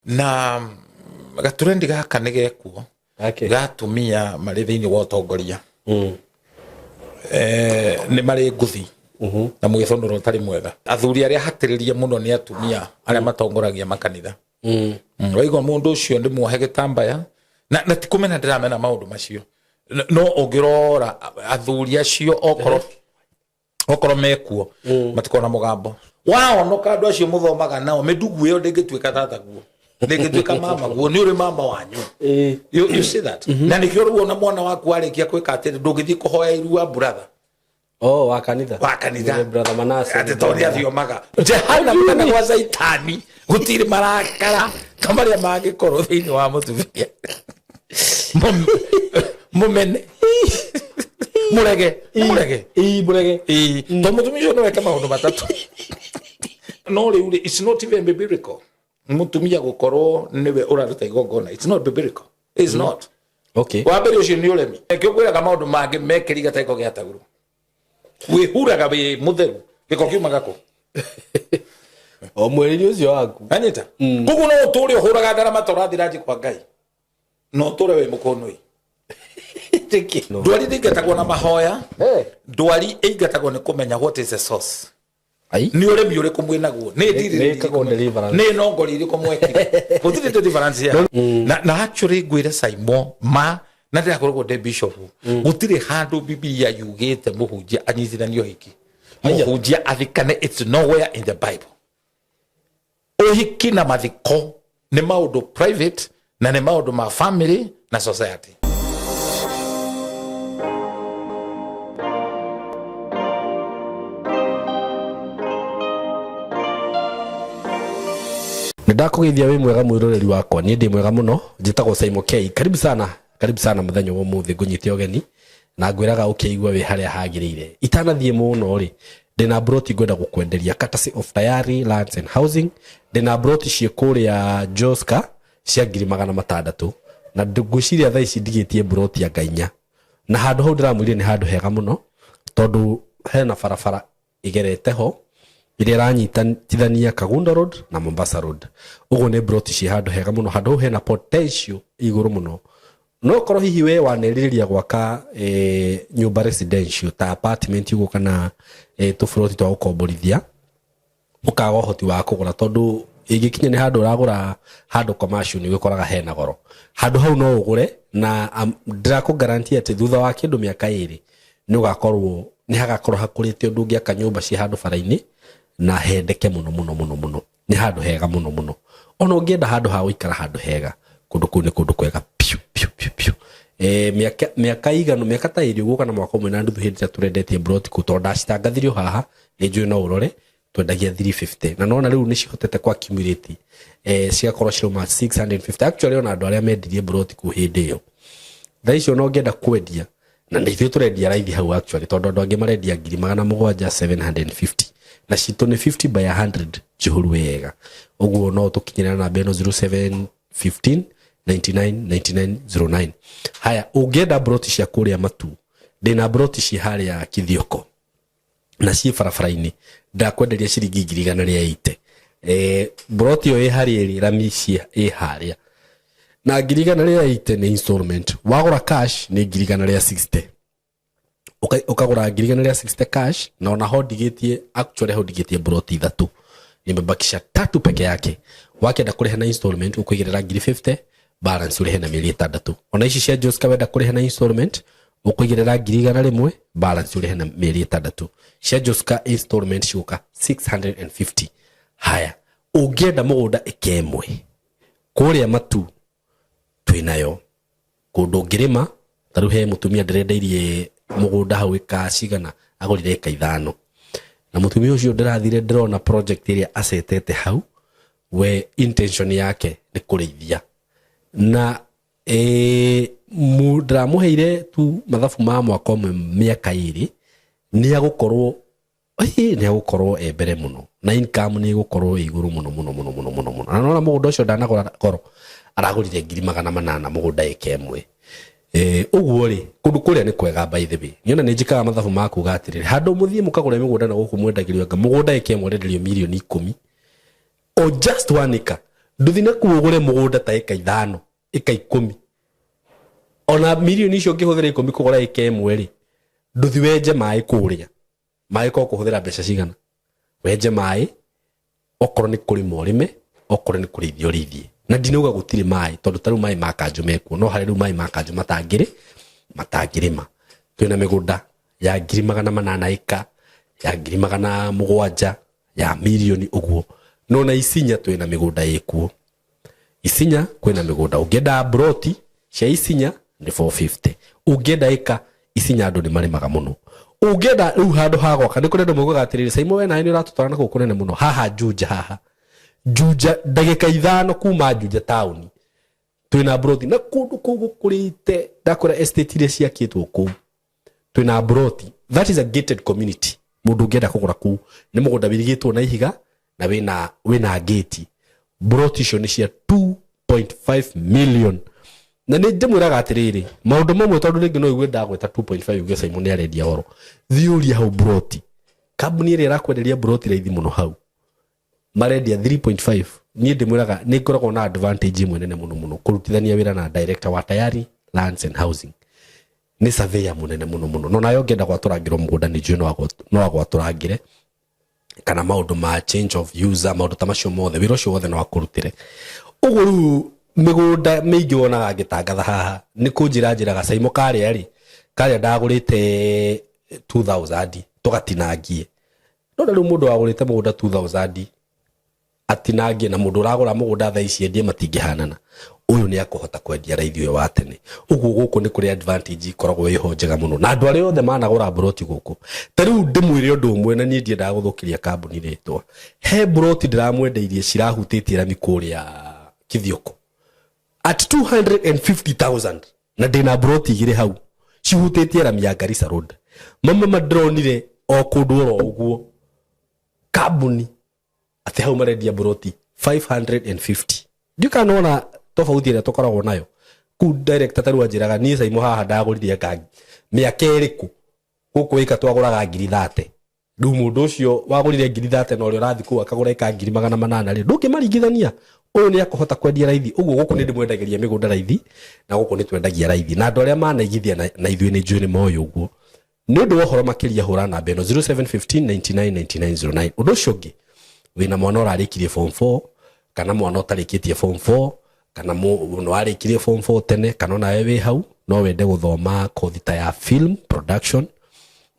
na gaturendi gaka nigekuo gatumia mari thiini wa utongoria ni mari nguthi na mwithondoro tari mwega athuri aria hatiririe muno ni atumia aria matongoragia makanitha waigwa mundu ucio ndi muohe gitambaya na tikumena ndiramena maundu macio no ongirora athuri acio okoro mekuo matikona mugambo wao no kandu acio muthomaga nao medugu iyo ndingituika tataguo ndingituika mama guo ni uri mama wanyu you see that na nikio ruona mwana waku arikia kwika atiri ndungithii kuhoya irua brother wa kanitha brother Manase ati tori athiomaga jehana mutana kwa zaitani gutiri marakara kamaria magikorwo thiini wa mutumia mumene murege to mutumia no weka maundu matatu no riu it's not even biblical mutumia gukorwo niwe uraruta igongona it's not biblical it's not okay wambere ucio ni uremi ekyo kwira kama maundu mangi mekiri gateko giataguru we huraga we mutheru giko kiumaga ko o mweri ucio waku anyita kugu no uturi huraga ndara matorathiraji kwa ngai no tore we mukonoi ndwari ndingatagwo na mahoya ndwari ingatagwo ni kumenya what is the source ni uremi uri kumwinaguo ni ndiri no ngori iri kumwekire gutire difference ya na actually gwire Simon ma na ndirakorwo de bishop gutire handu biblia yugite muhunjia anyitithanio hiki muhunjia athikane it's nowhere in the Bible uhiki na mathiko ni maundu private na ni maundu ma family na society ndakugithia we mwega mwiroreri wakwa ni ndi mwega muno njitagwo Simon K karibu sana muthenya wa muthi ngunyite ogeni na ngwiraga ukigwa we haria hagirire itanathie muno ri ndina broti gwenda gukwenderia courtesy of Tayari Lands and Housing ndina broti ciekuria Joska cia 600 na ngwiciria thaa ici ndigitie broti ya Ngainya na handu hau ndiramwire ni handu hega muno tondu hena barabara igerete ho iria ranyitithania Kagunda Road na Mombasa Road ugo ne broti ci handu hega muno handu hena potential iguru muno no koro hihi we waneriria gwaka nyumba residential ta apartment ugo kana tu froti to ukomborithia ukaga hoti wa kugura tondu igikinya ni handu uragura handu commercial ni gwikoraga hena goro handu hau no ugure na ndiraku guarantee ati thutha wa kindu miaka iri ni ugakorwo ni hagakorwo hakurite undu ngiaka nyumba ci handu faraini na hendeke muno ni handu hega muno ona ungienda handu ha uikara handu hega kundu kuu ni kundu kwega piu miaka igano miaka ta iri guka na mwaka umwe na nduthu hindi turendetie broti kutonda citangathirio haha ni njui no urore twendagia 350 na nona riu ni cihotete kwa accumulate cigakorwo ciroma 650 actually ona andu aria mendirie broti ku hindi iyo thaa icio no ngienda kwendia na ndithio turendia raithi hau actually tondu andu angi marendia 750 na cito ni 50 by 100 jihuru wega uguo no tukinyira na beno 0715 999909 haya ungenda broti cia kuria matu ndina broti ci haria Kithioko na ci farafaraini ndakwenderia ciringi 180 broti yo haria ramisia haria na 180 ni installment wagura cash ni 160 ukagura 160 cash na ona hodigetie actually hodigetie broti 3 nimebakisha 3 peke yake wakenda kuriha na installment ukuigirira 50 balance urihe na 600 ona ici cia Joska wenda kuriha na installment ukuigirira 100 balance urihe na 600 cia Joska installment shuka 650 haya ungenda mugunda ikemwe kuria matu twinayo kundu ngirima taruhe mutumia ndirendeirie mugunda hau ikacigana agurire eka 5 na mutumia ucio ndirathire ndrona project iria asetete hau we intention yake ni kurithia na mudramuheire tu mathafu ma mwaka umwe miaka iri ni agukorwo ebere muno na income ni gukorwo iguru muno na nona mugunda ucio ndanagura koro aragurire 800 mugunda ikemwe uguo ri kundu kuria ni kwega by the way nyona ni njikaga mathafu ma kuga atiriri handu muthie mukagura migunda na guku mwendagirio nga mugunda ikemwe renderio milioni 10 o just one acre nduthina kuogore mugunda ta eka 5 eka 10 ona milioni icio ngihũthĩra 10 kũgũra eka ĩmwe rĩ nduthi wenje maĩ kũrĩa maĩ ko kũhũthĩra mbeca cigana wenje maĩ okorwo nĩ kũrĩma ũrĩme okorwo nĩ kũrĩithia ũrĩithie na ndinauga gũtirĩ maĩ tondũ tarĩu maĩ ma kanjũ mekuo no harĩ rĩu maĩ ma kanjũ matangĩrĩma twĩna mĩgũnda ya 800 eka ya 700 ya milioni ũguo no na Isinya twĩna mĩgũnda ĩkuo Isinya kwĩna mĩgũnda ũngĩenda broti cia Isinya ni 450 ũngĩenda eka Isinya andũ nĩ marĩmaga mũno ũngĩenda rĩu handũ ha gwaka nĩ kũrĩ andũ moigaga atĩrĩrĩ Saimo we nawe nĩ ũratũtwarana gũkũ nene mũno haha Juja ndagĩka 5 kuma Juja town twĩna broti na kũndũ kũu gũkũrĩte ndakora estate iria ciakĩtwo kũu twĩna broti that is a gated community mũndũ ũngĩenda kũgũra kũu nĩ mũgũnda wĩrigĩtwo na ihiga na wĩna gate broti icio nĩ cia 2.5 million na nĩ ndĩmwĩraga atĩrĩrĩ maũndũ mamwe tondũ rĩngĩ no igue ndagweta 2.5 uge Saimo nĩ arendia oro thiũria hau broti kambuni ĩrĩa ĩrakwenderia broti raithi mũno hau marendia 3.5 niĩ ndĩmwĩraga nĩ ngoragwo na advantage imwe nene mũno kũrutithania wĩra na director wa Tayari Lands and Housing nĩ surveyor mũnene mũno no nayo ngenda gwatũrangĩrwo mũgũnda nĩ njũĩ no agwatũrangĩre kana maũndũ ma change of user maũndũ ta macio mothe wĩra ũcio wothe no akũrutĩre ũguo rĩu mĩgũnda mĩingĩ wonaga ngĩtangatha haha nĩ kũnjĩraga Saimo karĩa ndagũrĩte 2000 tũgatinangie no rĩu mũndũ wagũrĩte mũgũnda 2000 atinangie na mũndũ ũragũra mũgũnda thaa ici endie matingĩhanana ũyũ nĩ akũhota kwendia raithi ũyũ wa tene ũguo gũkũ nĩ kũrĩ advantage ikoragwo ĩho njega mũno na andũ arĩa othe managũra broti gũkũ ta rĩu ndĩmwĩre ũndũ ũmwe na niĩ ndiendaga gũthũkĩria kambuni rĩtwa he broti ndiramwendeirie cirahutĩtie rami kũrĩa Kithioko at 250,000 na ndĩna broti igĩrĩ hau cihutĩtie rami ya Garissa Road mama madronire o kũndũ oro ũguo kambuni ati hau marendia broti 550 ndikanona tofauti ĩrĩa tũkoragwo nayo ku director tarua njĩraga niĩ Saimo haha ndagũrire kangi mĩaka ĩrĩkũ gũkũ ĩka twagũraga 30 rĩu mũndũ ũcio wagũrire 30 na ũrĩa ũrathi kũu akagũra ĩka 800 rĩ ndũngĩmaringithania ũyũ nĩ akũhota kwendia raithi ũguo gũkũ nĩ ndĩmwendagĩria mĩgũnda raithi na gũkũ nĩ twendagia raithi na andũ arĩa manaigithia na ithuĩ nĩ njũĩ nĩ moĩ ũguo nĩ ũndũ wa ũhoro makĩria hũra namba ĩno 0715999909 ũndũ ũcio ũngĩ wĩna mwana ũrarĩkirie form 4 kana mwana ũtarĩkĩtie form 4 kana mũndũ warĩkirie form 4 tene kana nawe wĩ hau no wende gũthoma kothi ta ya film production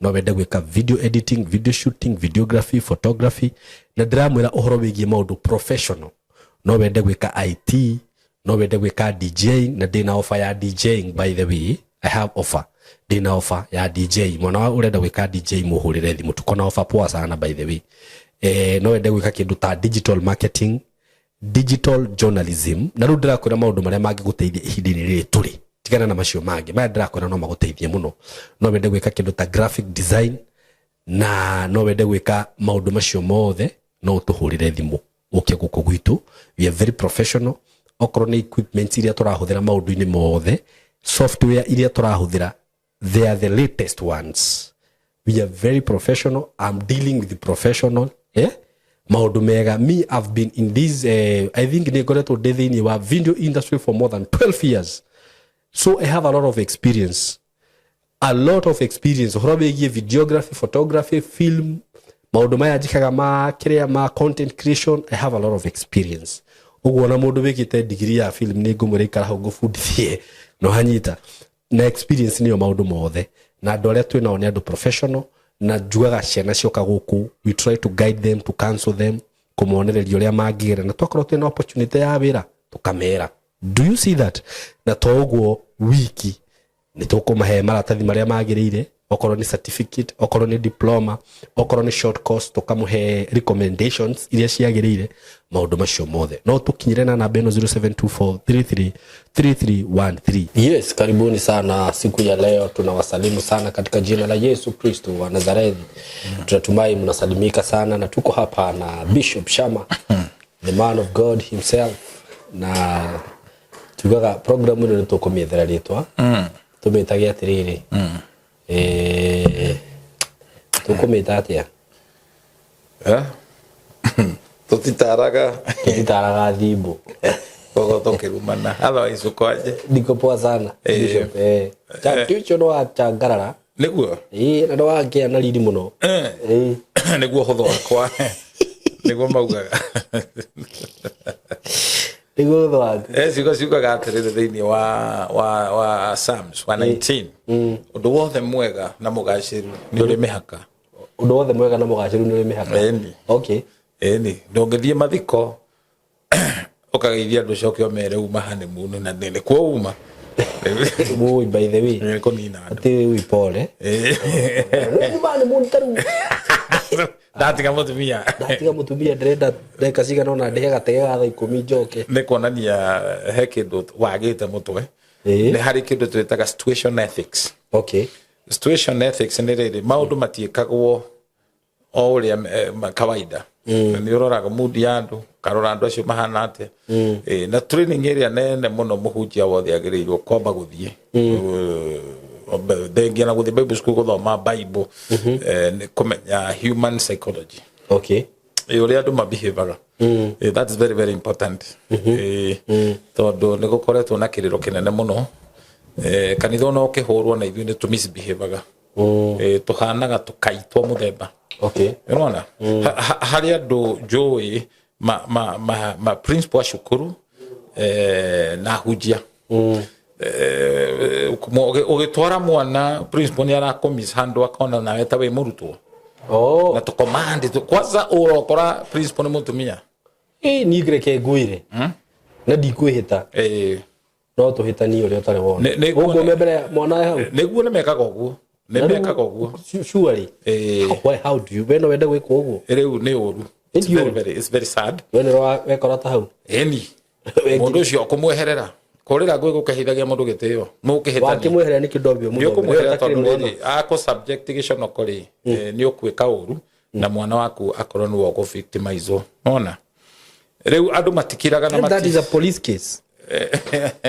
no wende gwĩka video editing video shooting videography photography na ndĩramwĩra ũhoro wĩgiĩ maũndũ professional no wende gwĩka IT no wende gwĩka DJing na ndĩna offer ya DJing by the way I have offer ndĩna offer ya DJ mwana ũrenda gwĩka DJ mũhũrĩre thimũ tuko na offer poa sana by the way no wende gwĩka kĩndũ ta digital marketing digital journalism na rĩu ndĩrakwĩra maũndũ marĩa mangĩgũteithia ihinda-inĩ rĩrĩ tũrĩ tigana na macio mangĩ maya ndĩrakwĩra no magũteithie mũno no wende gwĩka kĩndũ ta graphic design na no wende gwĩka maũndũ macio mothe no ũtũhũrĩre thimũ ũke gũkũ gwitũ we are very professional okorwo nĩ equipment iria tũrahũthĩra maũndũ-inĩ mothe software iria tũrahũthĩra they are the latest ones we are very professional I'm dealing with the professional maũndũ mega me I've been in this I think nĩ ngoretwo ndĩ thĩinĩ wa video industry for more than 12 years so I have a lot of experience ũhoro wĩgiĩ videography photography film maũndũ maya njĩkaga ma content creation I have a lot of experience ũguo na mũndũ wĩkĩte degree ya film nĩ ngũmwĩra ikara hau ngũbundithie no hanyita na experience nĩyo maũndũ mothe na andũ arĩa twĩnao nĩ andũ professional na njugaga ciana cioka gũkũ we try to guide them to counsel them kũmonereria ũrĩa mangĩgera na twakorwo twĩna opportunity ya wĩra tũkamera do you see that na to ũguo wiki nĩ tũkũmahe maratathi marĩa magĩrĩire okorwo ni certificate okorwo ni diploma okorwo ni short course tukamũhe recommendations iria ciagĩrĩire maũndũ macio mothe no tukinyire na namba ĩno 0724333313 yes karibuni sana siku ya leo tunawasalimu sana katika jina la Yesu Kristo wa Nazareti tunatumai mnasalimika sana na tuko hapa na Bishop Shama the man of God himself na tugaga programu ĩno nĩtũkũmĩethera rĩtwa tumĩtagia atĩrĩrĩ tukumĩta atĩa tutitaraga thimbo kogo tokirumana otherwise ukoaje ndiko poa sana Bishop chacho no achangarara niguo na ndo wake na riri muno niguo hutho wakwa niguo maugaga niguo hutho wake ciugaga atiriri thiini wa Psalms 119 undu wothe mwega na mugaciru ni uri mihaka undu wothe mwega na mugaciru ni uri mihaka okay ndongithie mathiko ukageithia andu coke omere uma honeymoon na nene kwa uma boy by the way ko nina ati wi pole ni mun taru ndatiga mutumia ndrenda ndeka cigana ona ndehe gatege ga 10 njoke ni kuonania he kindu wagite mutwe ni hari kindu twitaga situation ethics situation ethics ni riri maundu matiikagwo o uria kawaida ni uroraga mood ya andu karora andu acio mahana atia na training area nene muno muhunjia wothe agirirwo kwamba guthie thengia na guthie Bible school guthoma Bible ni kumenya human psychology uria andu mabehaviaga that is very very important tondu ni gukoretwo na kiriro kinene muno kanitha no kihurwo na ithuĩ ni tu misbehaviaga tuhanaga tukaitwo muthemba unaona hari andu njui ma principal wa cukuru na hujia ugitwara mwana principal ni arakomis handle akona na weta we murutwo na tukomandi kwanza urokora principal ni mutumia ni greke nguire na ndikwihita no tuhitani uria utari wona uguo mbere mwana hau niguo nemekaga uguo surely how do you when wenda gwikwo uguo riu ni uru it's very sad when wekora ta hau mundu ucio kumweherera kurira ngwe gukahithagia mundu gitio mukihitania wakimweherera ni kindobio mundu ako subject gicono kuri ni ukwika uru na mwana waku akorwo ni wo victimizwo ona riu andu matikiraga na that is a police case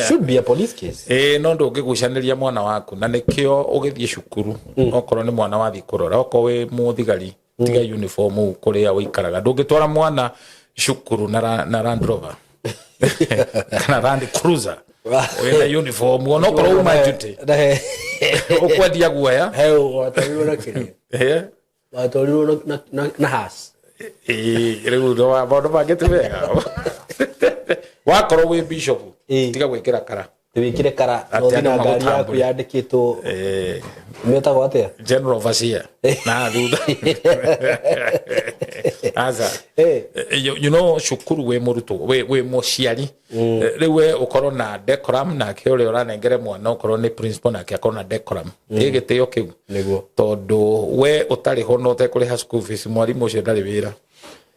should be a police case no ndungigucaniria mwana waku na nikio ugithie cukuru okorwo ni mwana wathi kurora okorwo wi muthigari tiga uniform kuria wikaraga ndungitwara mwana cukuru na Land Rover kana Land Cruiser wina uniform ono korwo uma duty ukwendia guoya watarirwo na kiri watarirwo na has riu ndo bodo bagete wega wakorwo wi bishop tiga gwikira kara wikire kara no thina ngari yaku yandikitwo meta gwate general overseer na thutha aza you know shukuru we muruto we muciari riu we ukorwo na decorum na kiore uranengere mwana ukorwo ni principal na kiakorwo na decorum igitio kiu niguo tondu we utari ho no te kuri school fees mwarimu ucio ndari wira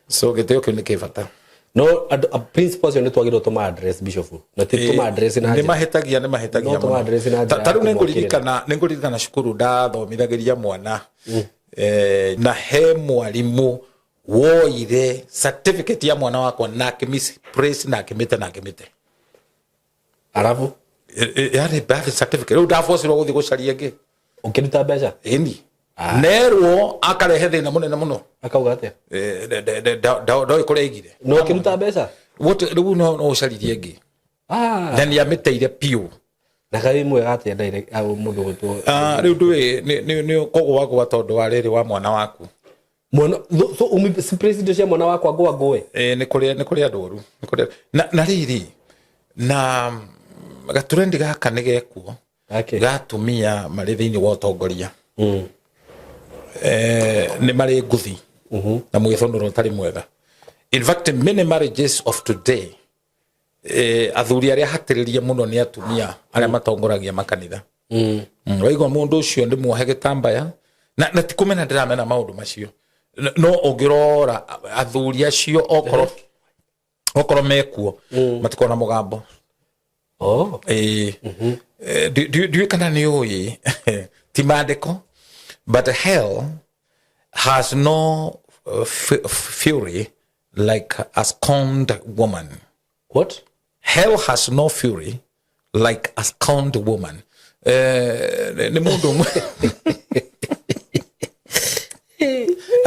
so gitio kiu ni kibata no a principal sio twagirwo tuma address bishop na tuma address na ni mahetagia taru ninguririkana cukuru ndathomithagiria mwana na he mwarimu woire certificate ya mwana wakwa na misplace na kimite arabu yari birth certificate ru ndafosirwo guthi gucaria ngi ukiruta mbeca indi nerwo akarehe thina munene muno akauga atia ndoi kuregire no kiruta mbeca wote riu no ucaririe ngi then ya miteire piu na kai mwega atia direct au mundu gutwo riu ndui ni kogo wako watondu wa riri wa mwana waku mwana so president cia mwana wakwa ngwe ni kuri andoru na riri na gaturendi gaka ni gekuo gatumia mari thiini wa utongoria ni mari nguthi na mwithondoro tari mwega. In fact many marriages of today athuri aria hatiriria muno ni atumia aria matongoragia makanitha waigwa mundu ucio ndi muohe gitambaya na tikumena ndiramena maundu macio no ungirora athuri acio okoro mekuo matikona mugambo do kana ni oyi timandiko but hell has no fury like a scorned woman. What? Hell has no fury like a scorned woman.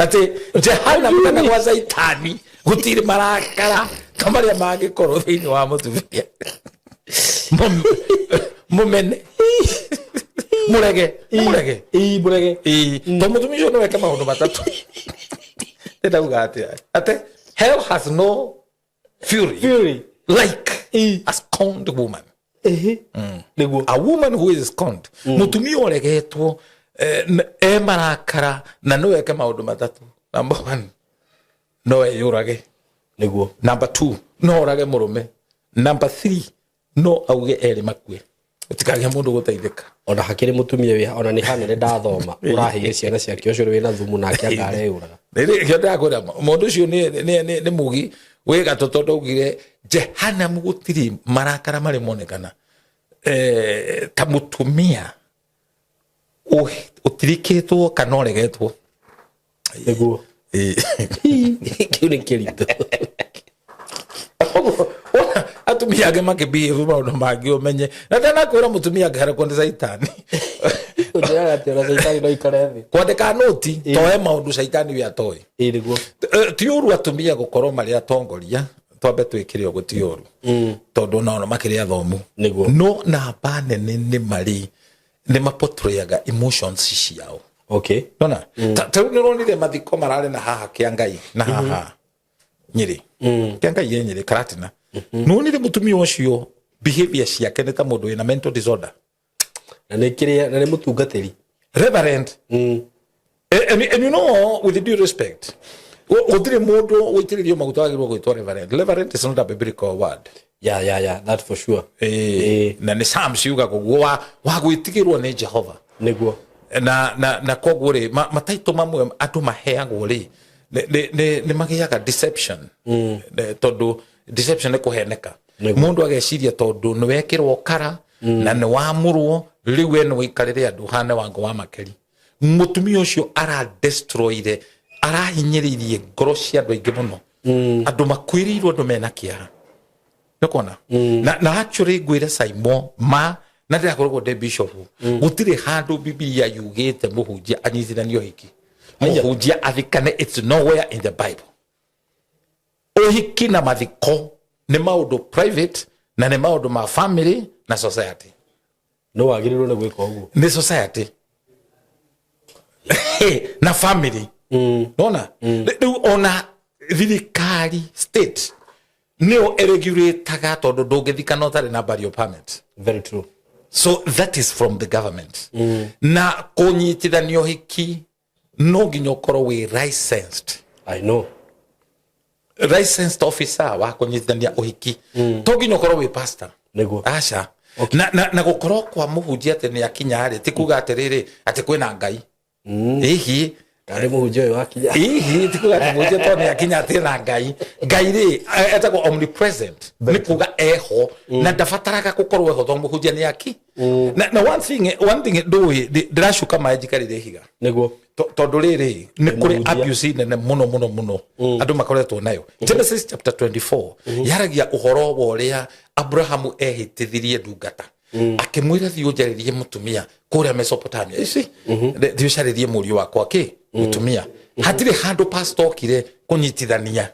ati Jehanamu kana gwa Saitani gutiri marakara kamaria mangikorwo thiini wa mutumia mumene murege to mutumia no weke maundu matatu ndauga ati hell has no fury like a scorned woman. A woman who is scorned. Mutumia oregetwo marakara na no weke maundu matatu. Number 1, no yurage. Number 2, no orage murume. Number 3, no auge eri makue. Utikage mundu guteithika. Ona hakiri mutumia wi ona ni hanene ndathoma urahiye ciana ciake ucio wi na thumu nake angare yuraga. Riri kionda kwira mundu ucio ni mugi we gatoto ndogire Jehanamu gutiri marakara mari monekana ta mutumia utirikitwo kana oregetwo niguo kiune kirito atumia age makibihave maundu mangi umenye na ndana kwira mutumia ngara kwa Saitani ujira ati ora Saitani no ikare thi kwandika noti toe maundu Saitani wi atoe niguo ti uru atumia gukorwo mari atongoria twambe twikire ugo ti uru tondu no makiria thomu niguo no na banene ni mari ni mapotrayaga emotions ciao. Okay. Nona ta ni ronire mathiko marare na haha kiangai na haha Nyeri kiangai Nyeri Karatina no ni mutumia ucio behavior ciake ni ta mundu ina mental disorder na nikiria na ni mutungatiri reverend and you know with due respect utire mundu uitiririo maguta agirwo gwitwa reverend is not a biblical word. Yeah, that for sure. Na ni Psalms yuga guo wa gwitigirwo ni Jehova niguo na koguo ri mataito mamwe andu maheagwo ri ni magiaga deception tondu deception ni kuheneka mundu ageciria tondu ni wekirwo kara na ni wamurwo riu we ni wikarire andu hane wango wa makeri mutumia ucio ara destroyire arahinyiririe ngoro cia andu aingi muno andu makwirirwo andu mena kiara nikona na actually ngwire Simon ma na ndira korwo de bishop gutire handu Biblia yugite muhunjia anyitithanio hiki muhunjia athikane it's nowhere in the Bible. Ohiki na mathiko ni maundu private na ni maundu ma family na society. No wagirirwo na gwika uguo ni society na family nona ona thirikari state no regulataga tondu ndungithikana utari na barrio permit. Very true. So that is from the government. Na kunyitithanio hiki no nginya ukorwo wi licensed. I know. Licensed officer wa kunyitithania uhiki. To nginya ukorwo wi pastor. Niguo. Acha. Okay. Na gukorwo kwa muhunjia ati ni akinya ri ti kuga atiriri ati kwina ngai. Hihi ari muhunjia uyu akinya hihi ti kuga ati muhunjia to ni akinya ati na ngai ri etagwo omnipresent ni kuga eho na ndafataraga gukorwo eho to muhunjia ni aki na one thing do ndirashuka majikarire higa niguo tondu riri ni kuri abuse nene muno andu makoretwo nayo. Genesis chapter 24 yaragia uhoro wa uria Abrahamu ehitithirie ndungata akimwira thio njaririe mutumia kuria Mesopotamia ici thio caririe murio wakwa ki mutumia hatire handu pastor kire kunyitithania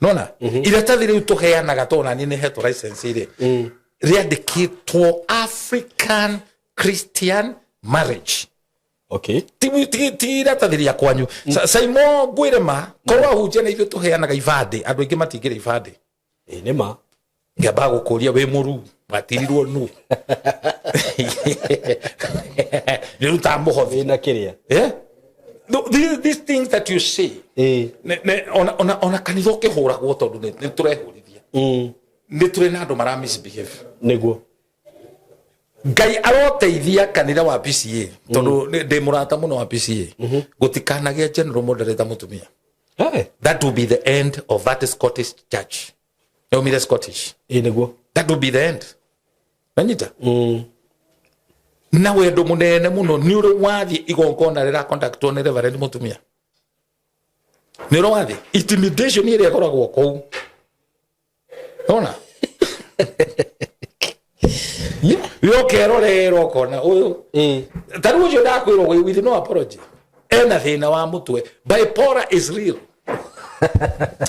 nona iratathi riu tuheanaga tona ni heto license ire riandikitwo African Christian marriage. Okay. Ti iratathi ria kwanyu Simon Gwirema korwa hunjia na ithu tuheanaga ibande andu aingi matingire ibande nima ngamba gukuria we muru batirirwo nu ni utamuhothi na kiria these things that you see ona kanitho kihuragwo tondu ni turehurithia ni turi na andu mara misbehave niguo ngai aroteithia kanitha wa PCA tondu ndi murata muno wa PCA gutikanagia general moderator mutumia. That will be the end of that Scottish church. You mean the Scottish? Niguo that will be the end. Nanyita na wendo munene muno ni uri wathi igongona rira contact on reverend mutumia ni uri wathi intimidation ire yakoragwo kou ona yo kero rero kona uyu taru jo ndakwiro with no apology ena thina wa mutwe. Bipolar is real.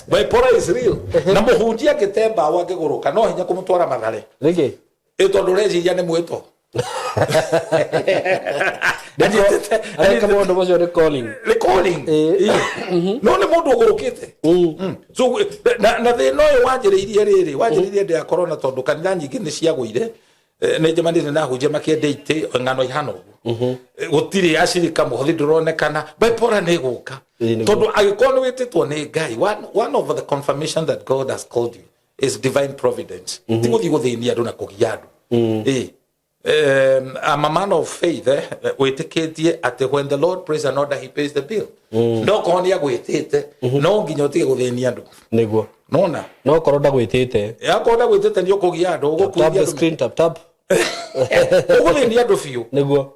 Bipolar is real. Na muhunjia gitemba wa ngiguruka no hinya kumutwara Mathare. Rege. Tondu reciria ni mwito. Areka mundu mucio ni calling. No ni mundu ugurukite. So na thina uyu wanjiriirie ndi ya corona tondu kanitha nyingi ni ciaguire. Ne jamani na hujia makendete ngano ihano gutiri ashirika muhothi nduronekana bipolar ni guka tondu agikonu wititwo ni Ngai. One of the confirmation that God has called you is divine providence. Tiguthi guthinia andu na kugia andu. I'm a man of faith. Witikitie ati when the Lord prays an order, he pays the bill. No konia gwitite no nginya utige guthinia andu niguo nona no koronda gwitite yakonda gwitite ndio kugia andu ugukuria the screen tap uguthini andu biu niguo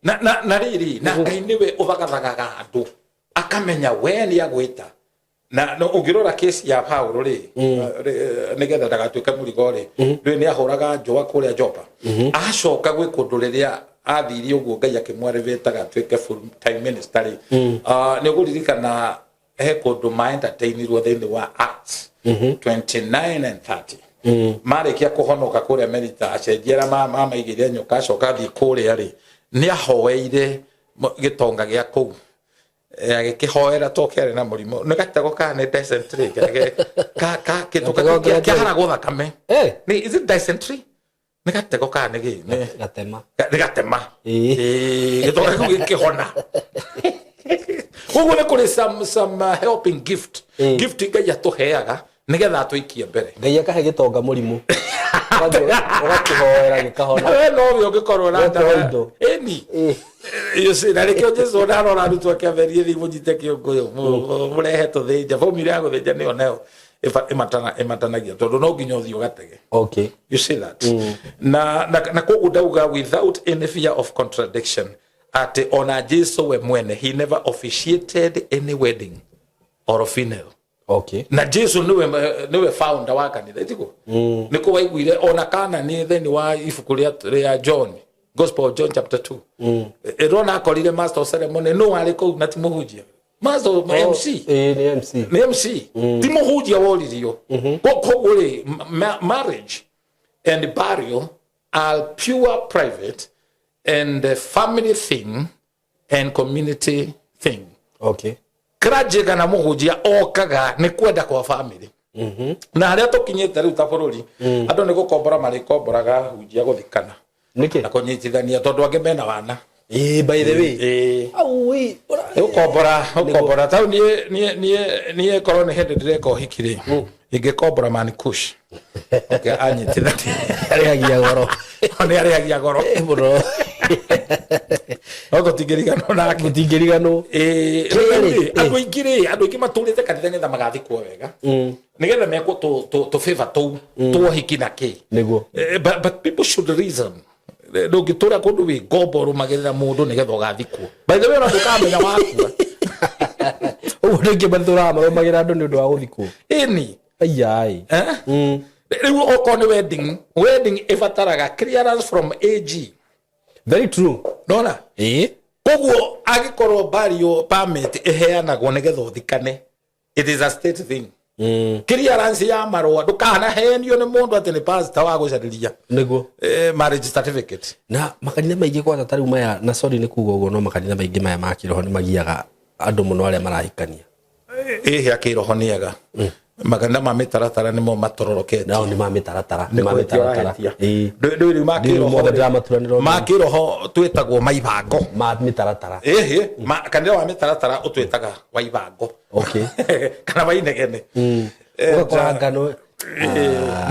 na riri na Ngai niwe uthagathaga andu akamenya we ni agwita na no ungirora case ya Paulo ri nigetha ndagatuike murigo ri ni ahuraga njua kuria Jopa acoka gwi kundu riria athiri uguo Ngai akimwareveta gatuike full time minister ni guririkana he kundu ma entertainirwo thini wa Acts 29 and 30 marikia kuhonoka kuria Amerika acenjera mama igire nyoka acoka thi kuria ri ni ahoeire gitonga gia kuu agikihoera tokere na murimo ni gatego kana dysentery ka kituka kia harago thakame ni is it dysentery ni gatego kana gi ni gatema gitoka gikihona ugu ni kuri some helping gift Ngai atuheaga nigetha atuikie mbere Ngai akahe gitonga murimu ugakihoera gikahona we no byo gikorwo na ndaro eni you see na rekio Jesu na rora arutu akiaverie thimu jite kiongoyo murehe to thija formula ya guthija ni oneo imatanagia tondu no nginya uthio gatege okay you see that na kogu dauga without any fear of contradiction ati ona Jesu we mwene he never officiated any wedding or a funeral. Okay. Na Jesu niwe founder wa kanitha itiko niko waiguire ona kana ni theni wa ibuku ria John Gospel of John chapter 2 erona akorire master of ceremony no ari ko na timuhujia master MC ni MC timuhujia woririo ko ri marriage and burial are pure private and the family thing and community thing. Okay. Krajega na muhujia okaga ni kwenda kwa family. Na haria tukinyete riu ta bururi andu ni gukombora mari komboraga hujia guthikana. Niki na kunyitithania tondu ange mena wana. By the way. Au we ukombora tau nie korone hende direko hikire. Ingekombora mani kush. Okay anyitithania ariagia goro. Oni ariagia goro. Bro. Ogo tigirigano na mutingirigano andu ingi maturite kanitha ngetha magathikwo wega nigetha meko to favor to hikina ki niguo but people should reason ndugitura kundu wi gomboro magerera mundu nigetha ugathikwo by the way no tukamenya wakua uringi mathura maromagira andu ni undu wa guthikwo ini ayai riu okone wedding ifataraga clearance from AG. Very true. Nona koguo agikorwo burial permit eheanagwo nigetha uthikane it is a state thing clearance ya marwa ndukana henio ni mundu ati ni pastor wa gucariria niguo marriage certificate na makanitha maingi kwa tari maya na sorry ni kuga uguo no makanitha maingi maya ma kiroho ni magiaga andu muno aria marahikania ya kiroho niega magana ma mitaratara nimo matororokete nao ni ma mitaratara ndu makiroho twetagwo maibango ma mitaratara kanira wa mitaratara utwetaga waibango okay kana wainegene kwa ngano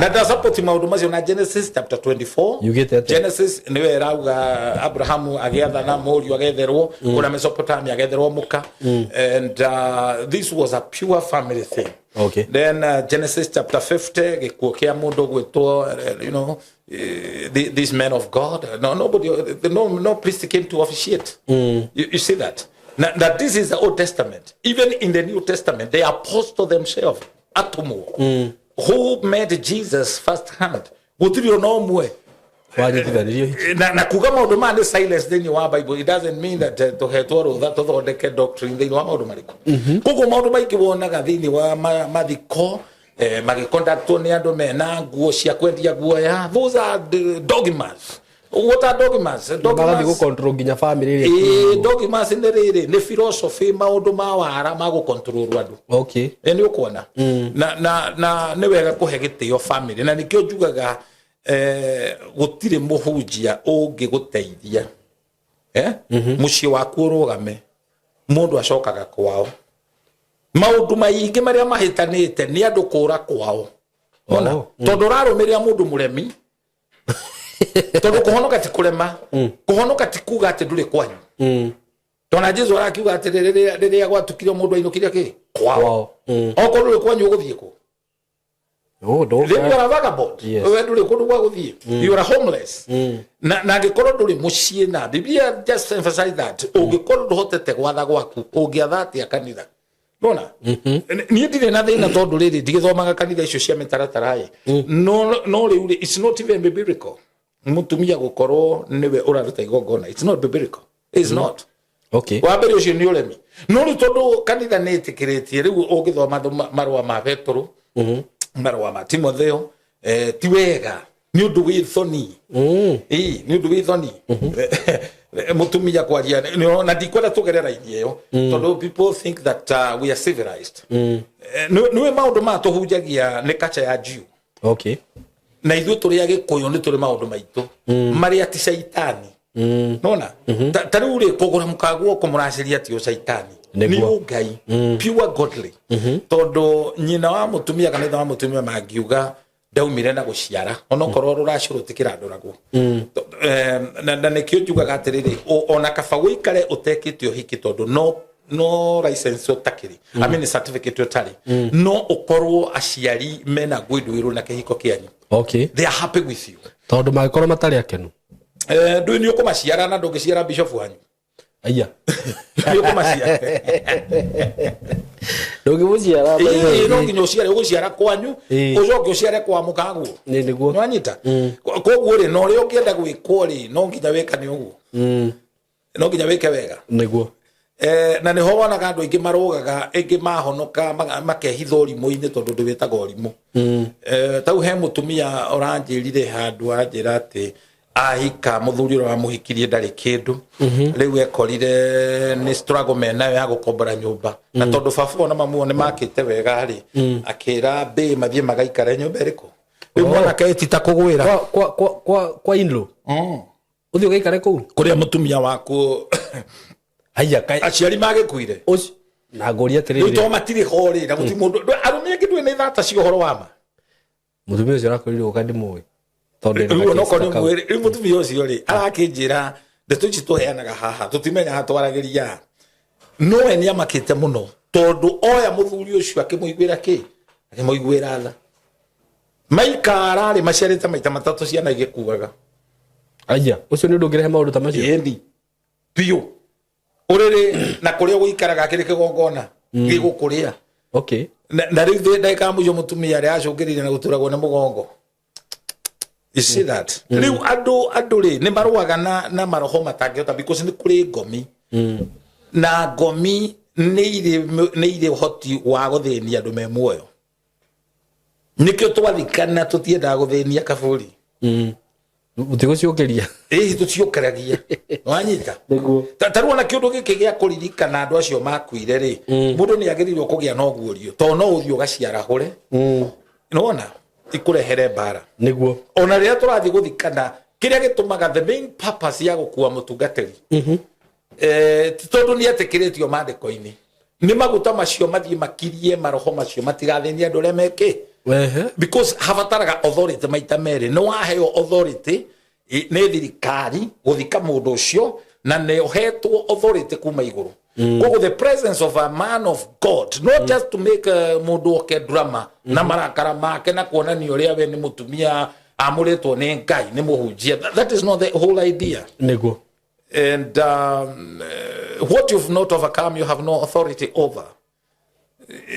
na da support maundu macio na Genesis chapter 24 you get that Genesis niwe rauga Abrahamu agiatha na Moriu agetherwo kuna Mesopotamia agetherwo muka and this was a pure family thing. Okay. Then Genesis chapter 50 gikuo kia mundu gwitwo you know these men of God no priest came to officiate. You see that that this is the Old Testament. Even in the New Testament the apostles themselves atomo who met Jesus first hand gutiri no mwe wanyitithanirio na kuga maundu ma ni silence thini wa Bible, it doesn't mean that tuhetwo rutha tuthondeke doctrine thini wa maundu mariku koguo maundu maingĩ wonaga thini wa mathiko magiconductwo ni andu mena nguo cia kwendia guoya. Those are dogmas. What are dogmas? Dogmas go control ginya family ri dogmas ni riri ni philosophy maundu ma wara ma go control andu. Okay, ni ukuona na ni wega kuhe gitio family, na nikio njugaga gutire muhunjia ungi guteithia mucii waku urugame mundu acokaga kwao. Maundu maingi maria mahitanite ni andu kura kwao, ona tondu rarumiria mundu muremi tondu kuhonoka ti kurema, kuhonoka ti kuga ati nduri kwanyu. Tona Jesu arakiuga ati riria gwatukire mundu ainukire ki kwao, oko nduri kwanyu uguthie ku do you are a vagabond. Wewe nduri kundu gwa guthie, you are homeless. Na ngikorwo nduri mucii na Biblia just emphasize that ungikorwo nduhotete gwatha gwaku ungiatha atia kanitha. Bona ni ndire na thina tondu riri ndigithomaga kanitha icio cia mitaratara no riu it's not even biblical. Mutumia gukorwo niwe uraruta igongona, it's not biblical, it's not. Okay, wa mbere ucio ni uremi no ri tondu kanitha ni itikiritie riu ungithoma marua ma Petro marua ma Timotheo ti wega ni undu wi thoni ni undu wi thoni mutumia kwaria na ndikwenda tugerera ithio tondu people think that we are civilized. Niwe maundu ma tuhunjagia ni culture ya Jew. Okay, na ithuĩ tũrĩ Agĩkũyũ nĩ tũrĩ maũndũ maitũ marĩa ti shaitani. Nona ta rĩu rĩ kũgũra mũkaguo kũmũracĩria ti o shaitani ni Ngai pure godly. Tondũ nyina wa mũtumia kana ithe wa mũtumia mangiuga ndaumire na gũciara onokorwo rũracũrũtĩkĩra ndũragwo na nĩkĩo njugaga atĩrĩrĩ ona kaba gũikare ũtekĩte ũhiki tondũ no license utakiri I mean certificate utari no ukorwo aciari mena gwidwiru na kihiko kianyu. Okay, they are happy with you tondu magikorwo matari akenu ndu ni ukumaciara na ndungiciara bishop wanyu aya ni ukumaciara ndungimuciara no nginya uciare uguciara kwanyu ucoke uciare kwa mukaguo ni niguo nwanyita koguo ri no ri ungienda gwikwo ri no nginya wekane uguo no nginya weke wega niguo na ni ho wonaga andu aingi marugaga ingi mahonoka makehitha urimu-ini tondu ndiwitaga urimu. Tau he mutumia oranjirire handu anjira ati ahika muthuri ura muhikirie ndari kindu riu ekorire ni struggle menayo ya gukombora nyumba na tondu baba na mamu ni makite wega ri akira be mathie magaikara nyumba iriko riu mwana kaitita kugwira kwa inlo uthio gaikare kuu kuria mutumia waku aya kai aciari magikuire uci na ngoria tiriri to matiri hori na mundu arumia kindu ni thata cio horo wama mutumia ucio rakorire ukandi muwe tondu no kono muwe mutumia ucio ri arakinjira ndeto ici tuheanaga haha tutimenya hatwaragiria no eni amakite muno tondu oya muthuri ucio akimuiguira ki akimuiguira tha maikara ri maciarite maita matatu ciana igikuaga aya ucio ni ndungirehe maundu ta macio yendi piyo urere na kuria guikaraga kiri kigongona gigukuria. Okay, na riu ndaika mujo mutumia ri acungirire na guturagwo na mugongo. You see that riu andu ri ni maruaga na maroho matangihota because ni kuri ngomi na ngomi ni ire hoti wa guthenia andu me muoyo nikio twathikana tutienda guthenia kaburi utiguciokeria tuciokeragia wanyita niguo taruona kiundu giki gia kuririkana andu acio makuire ri mundu ni agirirwo kugia no guorio to no uthio gaciara hure nona ikurehere bara niguo ona ria turathi guthikana kiria gitumaga the main purpose ya gukua mutungateri tondu ni atikiritio mandiko-ini ni maguta macio mathie makirie maroho macio matigathenia andu aria meke because havataraga authority maita meri no waheo authority ni thirikari guthika mundu ucio na ne uhetwo authority kuma iguru koguo the presence of a man of God not just to make mundu oke drama na marakara make na kuonania uria we ni mutumia amuritwo ni Ngai ni muhunjia that is not the whole idea niguo and what you've not overcome you have no authority over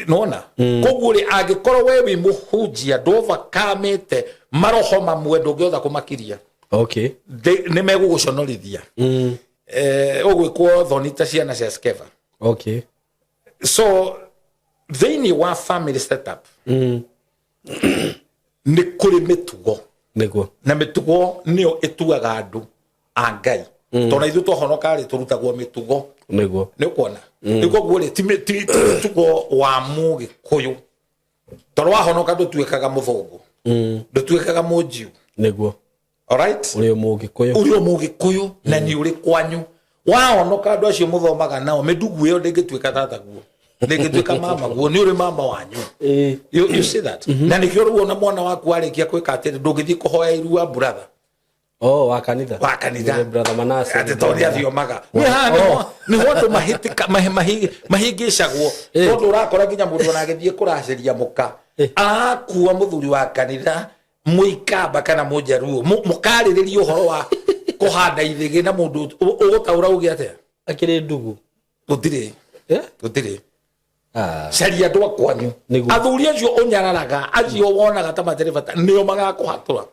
nona koguo ri angikorwo we wi muhunjia ndovakamete maroho mamwe ndungiotha kumakiria Okay. Nĩ megũgũconorithia. Ũgwĩkwo thoni ta ciana cia Skeva. Okay. So thĩinĩ wa family setup nĩ kũrĩ mĩtugo. Nĩguo. Na mĩtugo nĩyo ĩtuaga andũ a Ngai. Tondũ ithuĩ twahonoka rĩ tũrutagwo mĩtugo. Nĩguo. Nĩ ũkuona. Nĩguo guo rĩ ti mĩtugo wa Mũgĩkũyũ. Tondũ wahonoka ndũtuĩkaga mũthũngũ. Ndũtuĩkaga Mũnjiũ. Nĩguo. Alright? Ũrĩ Mũgĩkũyũ. Ũrĩ Mũgĩkũyũ na nĩ ũrĩ kwanyu. Wahonoka andũ acio mũthomaga nao mĩndugu ĩyo ndĩngĩtuĩka tataguo. Ndĩngĩtuĩka mama guo nĩ ũrĩ mama wanyu. You see that? Na nĩkĩo rĩu ona mwana waku arĩkia gwĩka atĩrĩ ndũngĩthiĩ kũhoya irua brother. Wa kanitha. Wa kanitha. Brother Manase. Ati tondũ athiomaga. Nĩ wandũ mahĩngĩcagwo. Tondũ ũrakora nginya mũndũ ona agĩthiĩ kũracĩria mũka. Akua mũthuri wa kanitha mũikamba kana mũnjaruo. Mũkarĩrĩria ũhoro wa kũhanda ithĩgĩ na mũndũ ũgũtaũra uge atĩa. Akĩrĩ ndugu. Gũtirĩ. Gũtirĩ. Caria andũ a kwanyu. Athuri acio ũnyararaga acio wonaga ta matereba nĩo magakũhatũra.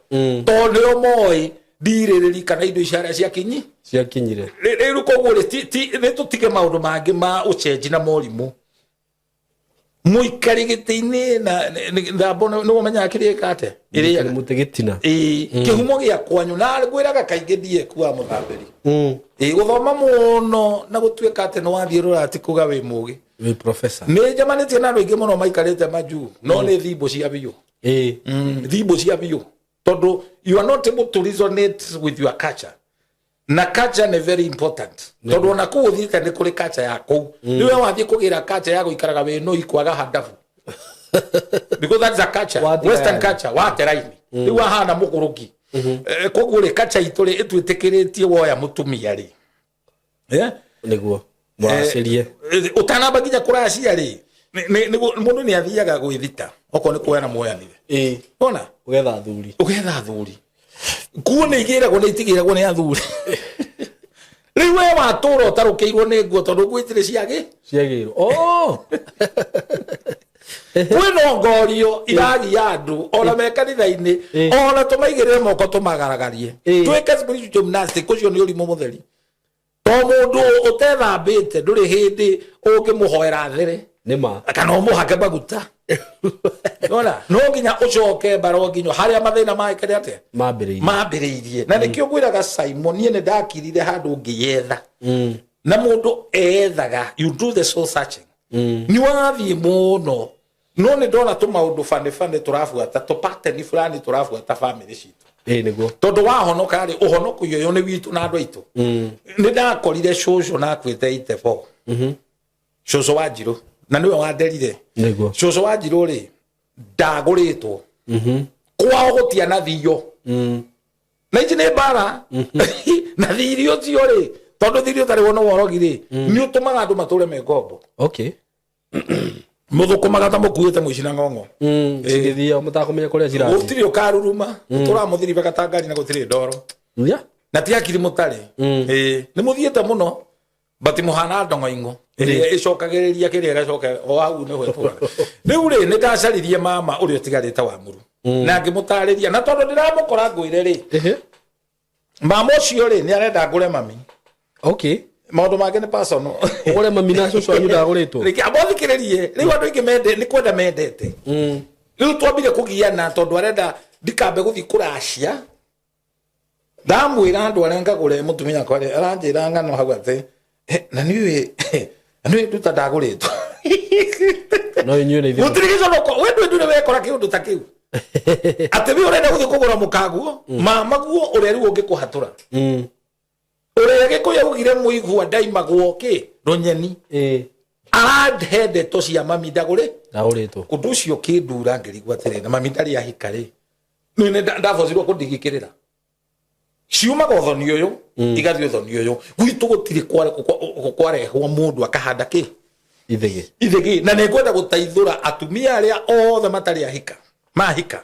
Tondũ nĩo moĩ ndirĩrĩri kana indo icaria ciakinyire. Rĩu koguo nĩ tũtige maũndũ mangĩ ma ũcenji na morimũ. Mũikari gĩtĩ-inĩ na thambo nĩ ũmenyaga kĩrĩa ĩkate ĩrĩaga mũtĩ gĩtina. Kĩhumo gĩa kwanyu na ngwĩraga kaingĩ ndiekuwa mũthambĩri. Gũthoma mũno na gũtuĩka atĩ nĩ wathiĩ rũrati kuga wĩ mũgĩ. Wĩ professor. Nĩ njamanĩtie na andũ aingĩ mũno maikarĩte majuu no nĩ thimbũ cia biũ. Thimbũ cia biũ. Tondũ you are not able to resonate with your culture. Na culture nĩ very important. Tondũ ona kũu ũthiĩte nĩ kũrĩ culture ya kũu. Rĩu wathiĩ kũgĩra culture ya gũikaraga wĩ no ikwaga handabu. Because that's a culture. Western culture. Wateraini. Rĩu ahana mũkũrũki. Koguo rĩ culture itũ rĩ ĩtwĩtĩkĩrĩtie woya mũtumia rĩ. Nĩguo. Mũracirie. Ũtanamba nginya kũracia rĩ. Mũndũ nĩ athiaga gwĩthita. Okorwo nĩ kuoyana muoyanire. Ona? Ũgetha thuri. Kuo nĩ igĩragwo nĩ itigĩragwo nĩ athuri. Rĩu we watũra ũtarũkĩirwo nĩ nguo tondũ nguo itirĩ ciagĩrwo. Kwĩna ngorio iragia andũ ona me kanitha-inĩ ona tũmaigĩrĩre moko tũmagaragarie. Twĩke spiritual gymnastics ũcio nĩ ũrimũ mũtheri. To mũndũ ũtethambĩte ndũrĩ hĩndĩ ũngĩmũhoera there. Nĩma. Kana ũmũhake maguta. Ona no nginya ũcoke mbaro nginya harĩa mathĩna maĩkĩre atĩa mambĩrĩirie. Na nĩkĩo ngwĩraga Simon niĩ nĩ ndakirire handũ ngĩyetha. Na mũndũ ethaga you do the soul searching. Nĩ wathiĩ mũno no nĩ ndona tũmaũndũ bane tũrabuata tũpateni fulani tũrabuata family citũ. Nĩguo. Tondũ wahonoka rĩ ũhonokio ũyũ nĩ witũ na andũ aitũ. Nĩ ndakorire cũcũ na akwĩte 84. Cũcũ wa Njirũ na niwe wanderire. Nĩguo. Cũcũ wa Njirũ rĩ ndagũrĩtwo. Kwao gũtiana thiyo. Na ici nĩ mbara. Na thiiri ũcio rĩ tondũ thiiri ũtarĩ wona worogi rĩ nĩ ũtũmaga andũ matũre me ngombo. Okay. Mũthũkũmaga ta mũkuĩte mũici na ng'ong'o. Cigĩthia mũtakũmenya kũrĩa cirathiĩ. Gũtirĩ ũkaruruma tũramũthiriba gatangari na gũtirĩ ndoro. Na ti akiri mũtarĩ. Nĩ mũthiĩte mũno bati mũhana ndongo-ingo ĩrĩa ĩcokagĩrĩria kĩrĩa ĩgacoka o hau nĩ hwetũra. Rĩu rĩ nĩ ndacaririe mama ũrĩa ũtigarĩte wa Mũru na ngĩmũtarĩria na tondũ ndĩramũkora ngwĩre rĩ mama ũcio rĩ nĩ arenda ngũre mami. Okay. Maũndũ mangĩ nĩ personal. Ũgũre mami na cũcũ wanyu ndagũrĩtwo. Rĩngĩ amũthikĩrĩrie rĩu andũ aingĩ nĩ kwenda mendete. Rĩu twambire kũgiana tondũ arenda ndikambe gũthiĩ kũracia. Ndamwĩra andũ arĩa ngagũre mũtumia wakwa aranjĩra ng'ano hau atĩ na niĩ nduta ndagũrĩtwo. No inyuĩ nĩ ithuĩ. Gũtirĩ gĩconoko we ndũrĩ wekora kĩũndũ ta kĩu. Atĩ we ũrenda gũthiĩ kũgũra mũkaguo mama guo ũrĩa rĩu ũngĩkũhatũra. Ũrĩa Gĩkũyũ augire mũigua ndaimagwo rũnyeni. Arahe ndeto cia mami ndagũrĩtwo. Ũndũ ũcio kĩndura ngĩrigwo atĩrĩ na mami ndarĩ ahika rĩ. Nĩ ndabocirwo kũndigikĩrĩra. Ciumaga ũthoni ũyũ igathiĩ ũthoni ũyũ gwitũ gũtirĩ kwarehwo mũndũ akahanda ithĩgĩ na nĩ ngwenda gũteithũra atumia arĩa othe matarĩ ahika mahika.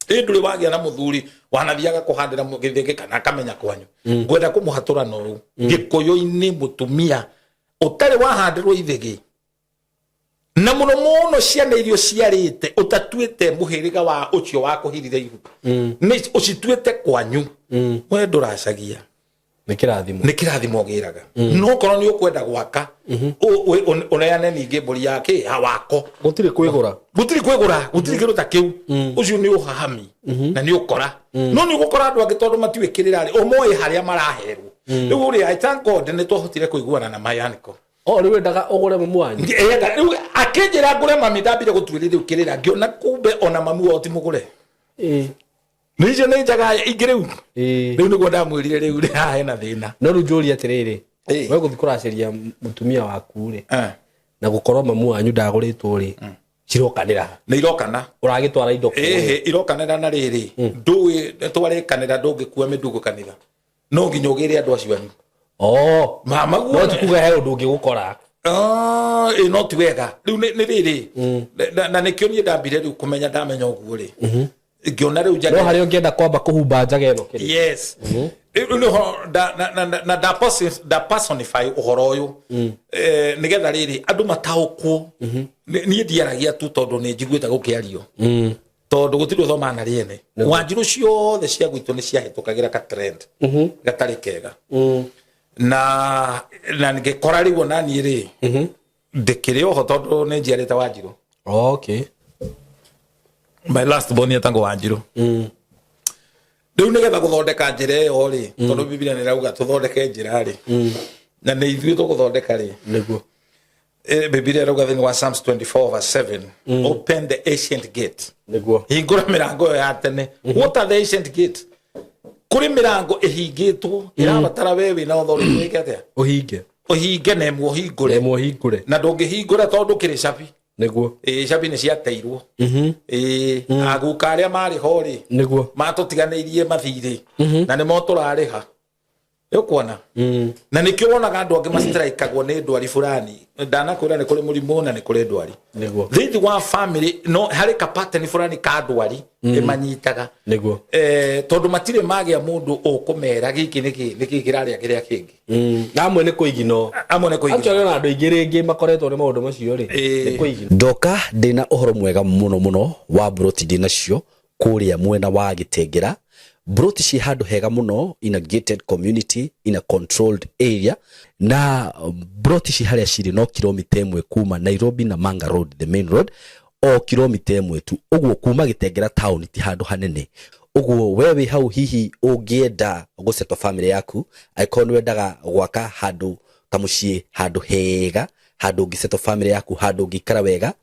Ndũrĩ wagĩa na mũthuri wanathiaga kũhandĩra gĩthĩgĩ kana akamenya kwanyu. Ngwenda kũmũhatũra na ũũ Gĩkũyũ-inĩ mũtumia ũtarĩ wahandĩrwo ithĩgĩ na muno ciana irio ciarite utatuite muhiriga wa ucio wa kuhirire ihu ni ucituite kwanyu we nduracagia ni kirathimo giraga no kono ni ukwenda gwaka uneane ninge mburi yake hawako gutiri kwigura gutiri kiruta kiu ucio ni uhahami na ni ukora no ni gukora andu agitondu matiwikirira ri umoi haria maraherwo riu uri I thank God ni twahotire kuiguana na mayaniko riu ndaga ugure mamu wanyu riu akinjira ngure mami ndambire gutwirira ukirira ngiona kumbe ona mamu oti mugure nijo ni njaga ingiriu riu niguo ndamwirire riu ri ha hena thina no riu njuri atiriri we guthi kuraceria mutumia waku ri na gukorwo mamu wanyu ndaguritwo ri cirokanira ni irokana uragitwara indo irokanira na riri ndui twarikanira ndungikua mindugu kanitha no nginya ugire andu acio anyu mama guo no tikuga he undu ngigukora no tiwega riu ni riri na nikio ni ndambire riu kumenya ndamenya uguo ri ngiona riu no hari ungienda kwamba kuhumba njageno kiri yes no da personify uhoro uyu nigetha riri andu mataukwo ni ndiaragia tu tondu ni njiguita gukiario tondu gutiri thoma na riene wanjiru ciothe cia gwitu ni ciahitukagira ka trend gatari kega na ngikora riu nani ri ndikiri oho tondu ni njiarite wanjiru okay my last born yetango wanjiru riu nigetha guthondeka njira iyo ri tondu Biblia ni rauga tuthondeke njira ri na ni ithuĩ tuguthondeka ri niguo Biblia rauga thĩinĩ wa Psalms 24:7 open the ancient gate niguo hingũra mĩrango ĩyo ya tene what are the ancient gate kũrĩ mĩrango ĩhingĩtwo ĩrabatara we wĩna ũthori wĩke atĩa ũhinge na ĩmwe ũhingũre na ndũngĩhingũra tondũ kĩrĩ cabi niguo cabi nĩ ciateirwo aguka arĩa marĩ ho rĩ niguo matũtiganĩirie mathirĩ na nĩmo tũrarĩha ukuona na nikio wonaga andu angi mastrikeagwo ni ndwari fulani ndanakwira ni kuri murimu na ni kuri ndwari niguo thithi wa family no hari ka pattern fulani ka ndwari imanyitaga niguo tondu matire magia mundu ukumera giki niki kiraria kiria kingi amwe ni kuigino actually na andu ingi ringi makoretwo ni maundu macio ri ni kuigino ndoka ndina uhoro mwega muno wa broti ndinacio kuria mwena wa Gitengera Broti ci handu hega muno in a gated community in a controlled area na Broti ci haria ciri no kilomita 1 kuma Nairobi na Manga Road the main road o kilomita 1 tu uguo kuma Gitengera town ti handu hanene uguo wewe hau hihi ungienda gusetwa family yaku aikoni wendaga gwaka handu kamucie handu hega handu ngisetwa family yaku handu ngikara wega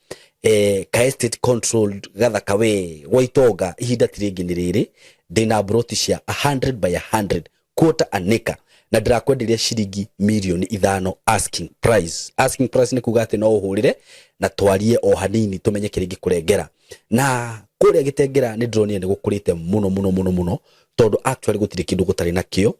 ka estate controlled gathaka we waitonga ihinda tiringi ni riri ndina Broti cia 100 by 100 quarter an acre na ndirakwenderia ciringi milioni 5 asking price ni kuga ati no uhurire na twarie o hanini tumenye kiringi kurengera na kuria Gitengera ni ndronie ni gukurite muno tondu actually gutire kindu gutari nakio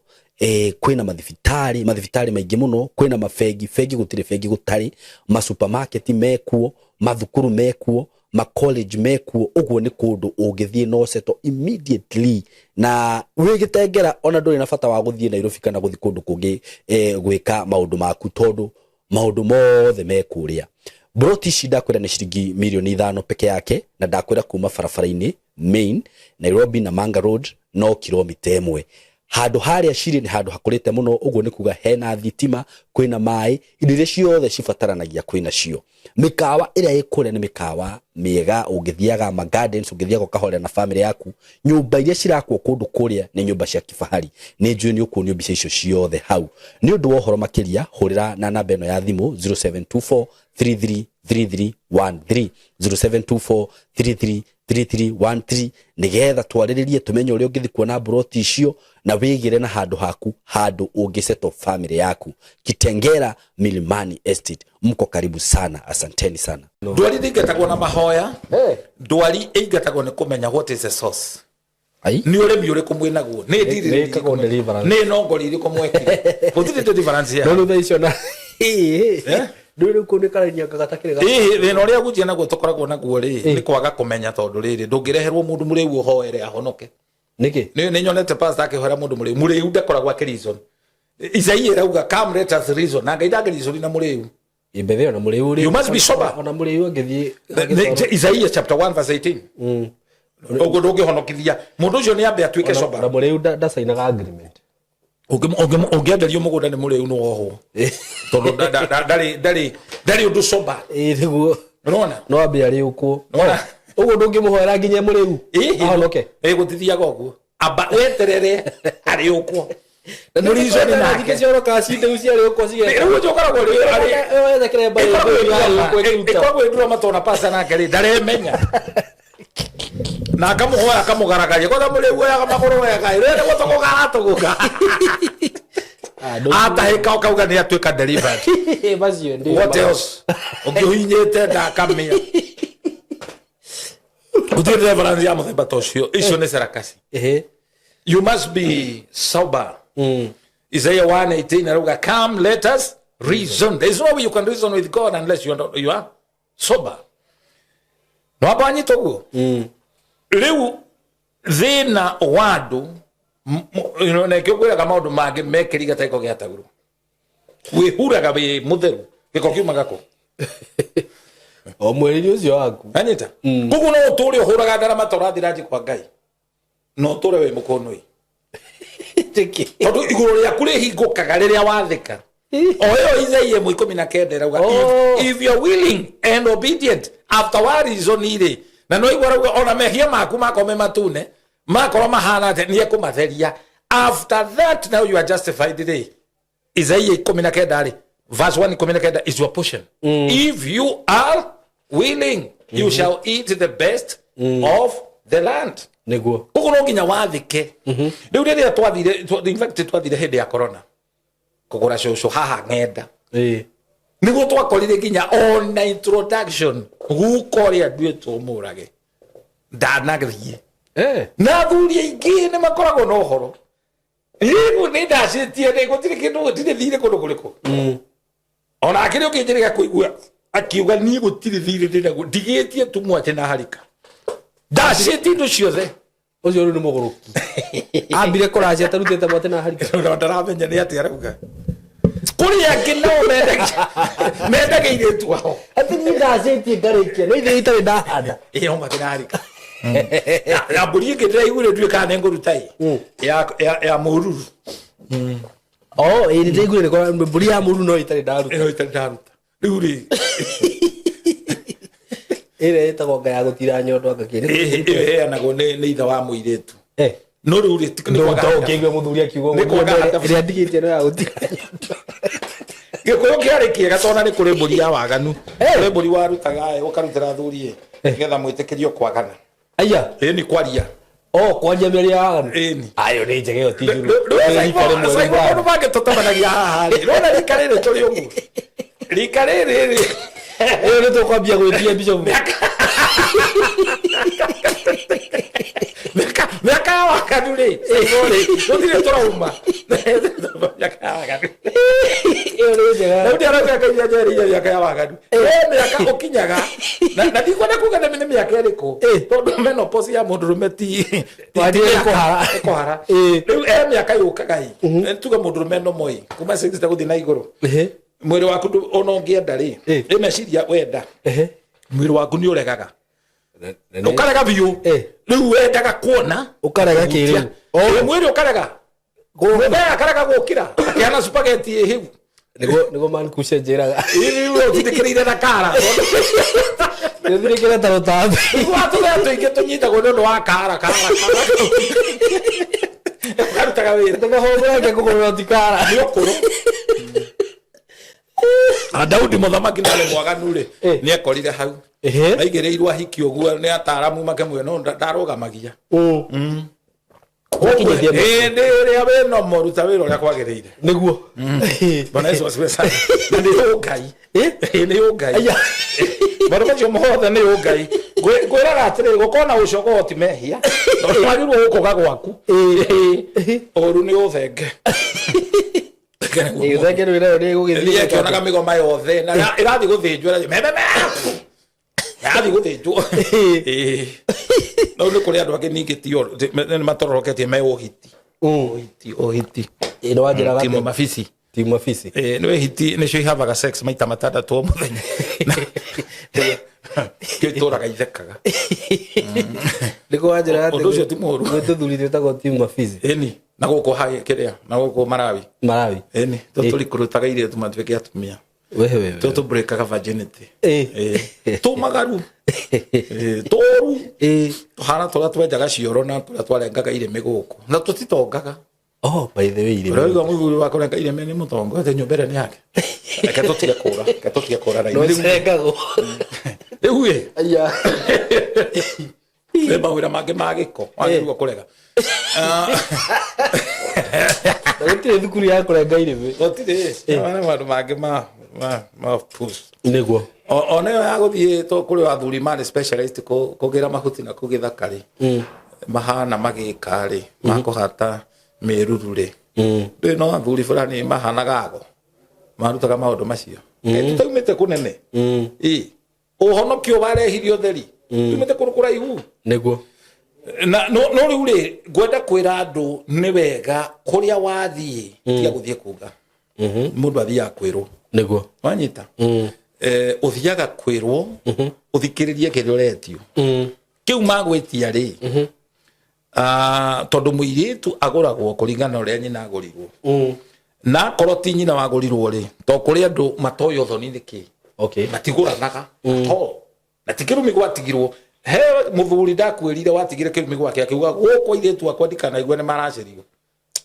kwina mathibitari maingi muno kwina mafegi gutire fegi gutari ma supermarket mekuo mathukuru mekuo ma college mekuo uguo ni kundu ungithie no seto immediately na we Gitengera ona nduri na bata wa guthie Nairobi kana guthi kundu kungi gwika maundu maku tondu maundu mothe mekuria Broti shida kwira ni ciringi milioni 5 peke yake na ndakwira kuma barabara-ini main Nairobi na Manga Road no kilomita 1 handu haria ciri ni handu hakurite muno uguo ni kuga hena thitima kwina mai indo ciothe cibataranagia kwina cio mikawa ira ikure ni mikawa miega ungithiaga ma gardens ungithiaga kahore na family yaku nyumba iria cirakwo kundu kuria ni nyumba cia kifahari ni njui ni ukunio mbica icio ciothe hau ni undu wohoro makiria hurira na namba eno ya thimu 0724 333313 0724 3313 nigetha twariririe tumenye uri ungithi kuona Broti icio na wigire na handu haku handu ungiseto family yaku Gitengera Milimani Estate mko karibu sana asanteni sana ndwari ingatagwo na mahoya ndwari ingatagwo ni kumenya what is the source ni uremi uri kumwinaguo ni ndiri ni nongori iri kumwekire gutire deliverance ya no icio na nduri kunikania gagatakire thina uria gujia naguo tukoragwo naguo ri ni kwaga kumenya tondu riri ndungireherwo mundu muriu hoere ahonoke niki ni nyonete pastor akihora mundu muriu ndakoragwo akirizo Isaia rauga come let us reason na ngaida reason na muriu ibethe na muri uri you must be sober ona muri ungithi Isaiah chapter 1 verse 18 ogo doge honokithia mundu ucio ni ambe atuike sober na muri da signaga agreement ungienderio mugunda ni muri no hoho tondu ndari undu sober niguo unaona no ambe ari uko ugo ndungimuhoera nginya muri u ahonoke gutithiaga uguo amba weterere ari uko no reason na kicioro kasinde uci ari uko cige riu jokaragwo ri wethe kiremba ikogwo ndura matona pasa na keri ndaremenya na kamuhoya kamugaragaria kwa muri uoyaga magoro wega rere gutoko garatuguka atahika ukauga ni atuika delivered bacio ndi what else ungihinyete ndakamia utire reverence ya muthemba tocio icio ni sarakasi you must be sober Isaiah 1:18 aruga come let us reason there is no way you can reason with God unless you are sober no abanyi toguo riu thina wandu na kigwiraga maundu mangi mekiriga taiko giataguru wihuraga wi mutheru giko kiumaga ko o mweri ucio waku anyita kugu no uturi uhuraga ndara matorathira nji kwa Ngai no uturi wi mukonoi tiki tondu iguru ria kuri hingukaga riria wathika oyo Isaiah 19 rauga if you are willing and obedient after what is on ire na no igwara ona mehia maku makome matune makoro mahana te nie kumatheria after that now you are justified today Isaiah 19 verse 1 is your portion if you are willing you shall eat the best of the land niguo kuko no nginya wathike riu riria twathire in fact twathire hindi ya corona kugura shosho haha ngenda niguo twakorire nginya on introduction gukoria ndwetwo murage ndanagithie na thuria ingi ni makoragwo no horo riu ni ndacitie ni gutire kindu gutire thire kundu kuriku ona akiri ukinjiriga kuigua akiuga ni gutire thire ndinagu ndigitie tumwate na harika ndacitie ndu ciothe ucio ru ni muguruki ambire kuracia tarutete mwate na harika no ndaramenya ni ati arauga kuri yake no mendage ile tu aho ati ni ndacitie ngarikia no ithe itari ndahanda iyo mwate na harika ya buri ngedra igure ndwe kana ngorutai ya mururu ni ndegure ni kwa buri ya mururu no itari ndaruta riu ri ire itago ngaya gutira nyondo akakire anago ni itha wa muiretu no riu ri no to kigwe muthuri akiugo ire ndigitie no ya gutira nyondo gikuyu kiari kiega tona ni kuri mburi ya waganu kuri mburi warutaga ukarutira thuri getha mwitikirio kwagana aya ni kwaria kwaria meri ya waganu ni ayo ni njegeo tijuru sai no bage totamanagia haha rona rikarire turi umu rikarire ni to kwambia gwitia bishop Meka wakadu ri sore ndire turauma meka wakadu ni njega na ndia raka kaija jeri ya wakadu meka ukinyaga na ndiko na kuga na mimi yake riko tondu menopause ya mundu rumeti ko hara riu meka yukaga hi tuga mundu rumeno moi kuma 60 guthi na iguru mwiri waku ona ungienda ri meciria wenda mwiri waku ni uregaga ukarega biu riu wendaga kuona ukarega kiriu mwiri ukarega gubea karega gukira akiana spaghetti hiu nigo man kushenjeraga riu utitikirire na kara ndirekera tarotabe watu wetu ingi tunyitagwo nundu wa kara karutaga wira ndagahobora ke kugorora tikara ni ukuru Daudi muthamaki ndale mwaganu ri ni ekorire hau aigereirwo ahiki uguo ni ataramu makemwe no ndarugamagia wakinyetie ria wino moruta wira uria kwagereire niguo bana Yesu asifiwe sana ni ugai ni ugai aya baro macho mohothe ni ugai gwiraga atiri gukona ucogo otimehia no wagirwo ukoga gwaku oru ni uthenge Izakero ira uri gugithia kionaga migoma yothe na irathi guthinjwo irathi guthinjwo no ni kuri andu angi ningitio ni matororoketie me uhiti ino wajiraga timo mafisi Timu afisi. Nĩ hiti nĩcio ihavaga sex maita matandatũ o mũthenya. Gĩtũraga ithekaga. Nĩko wanjĩra atĩ ũndũ ũcio ti mũru. Gũtũthurithio ĩtagwo timu afisi. Ĩni na gũkũ haĩ kĩrĩa na gũkũ Malawi. Malawi. Ĩni tũtũrikũrũtaga iria tũmatuĩke atumia. Wewe. Tũtũbreakaga virginity. Tũmagaru. Tũru. Tũhana tũrĩa twenjaga cioro na tũrĩa twarengaga irĩmĩ gũkũ. Na tũtitongaga. Oh, by the way, Rĩu mũthuri wa kũrenga irĩmĩ nĩ mũtongo ate nyũmbere nĩ yake. Reke tũtige kũra na no sengagwo. Rĩu ĩ. Aya. Nĩ mawĩra mangĩ ma gĩko wagĩrĩirwo kũrega. Gũtirĩ thukuru ya kũrenga irĩmĩ. Gũtirĩ. Wana maũndũ mangĩ ma push. Nĩguo. Ona ĩyo ya gũthiĩ kũrĩ athuri marĩ specialist kũgĩra mahuti na kũgĩthaka rĩ. Mahana magĩka rĩ. Makũhata mĩruru rĩ. Rĩu no athuri fulani mahanaga ago. Marutaga maũndũ macio. Tutaumĩte kũnene. Ũhonokio warehirio theri. Tumĩte kũraihu. Nĩguo. Na no rĩu rĩ ngwenda kwĩra andũ nĩ wega kũrĩa wathiĩ tia gũthiĩ kuga. Mũndũ athiaga kwĩrwo. Nĩguo. Wanyita. Ũthiaga kwĩrwo ũthikĩrĩrie kĩrĩa ũretio. Kĩu magwĩtia rĩ. Tondũ mũirĩtu agũragwo kũringana ũrĩa nyina agũrirwo. Na korwo ti nyina wagũrirwo rĩ to kũrĩ andũ matoyo thoni nĩkĩ. Okay. Matigũranaga. Na ti kĩrumi gwatigirwo. He mũthuri ndakwĩrire watigire kĩrumi gwake akiuga gũkũ airĩtu akwa ndikanaigua nĩ maracerio.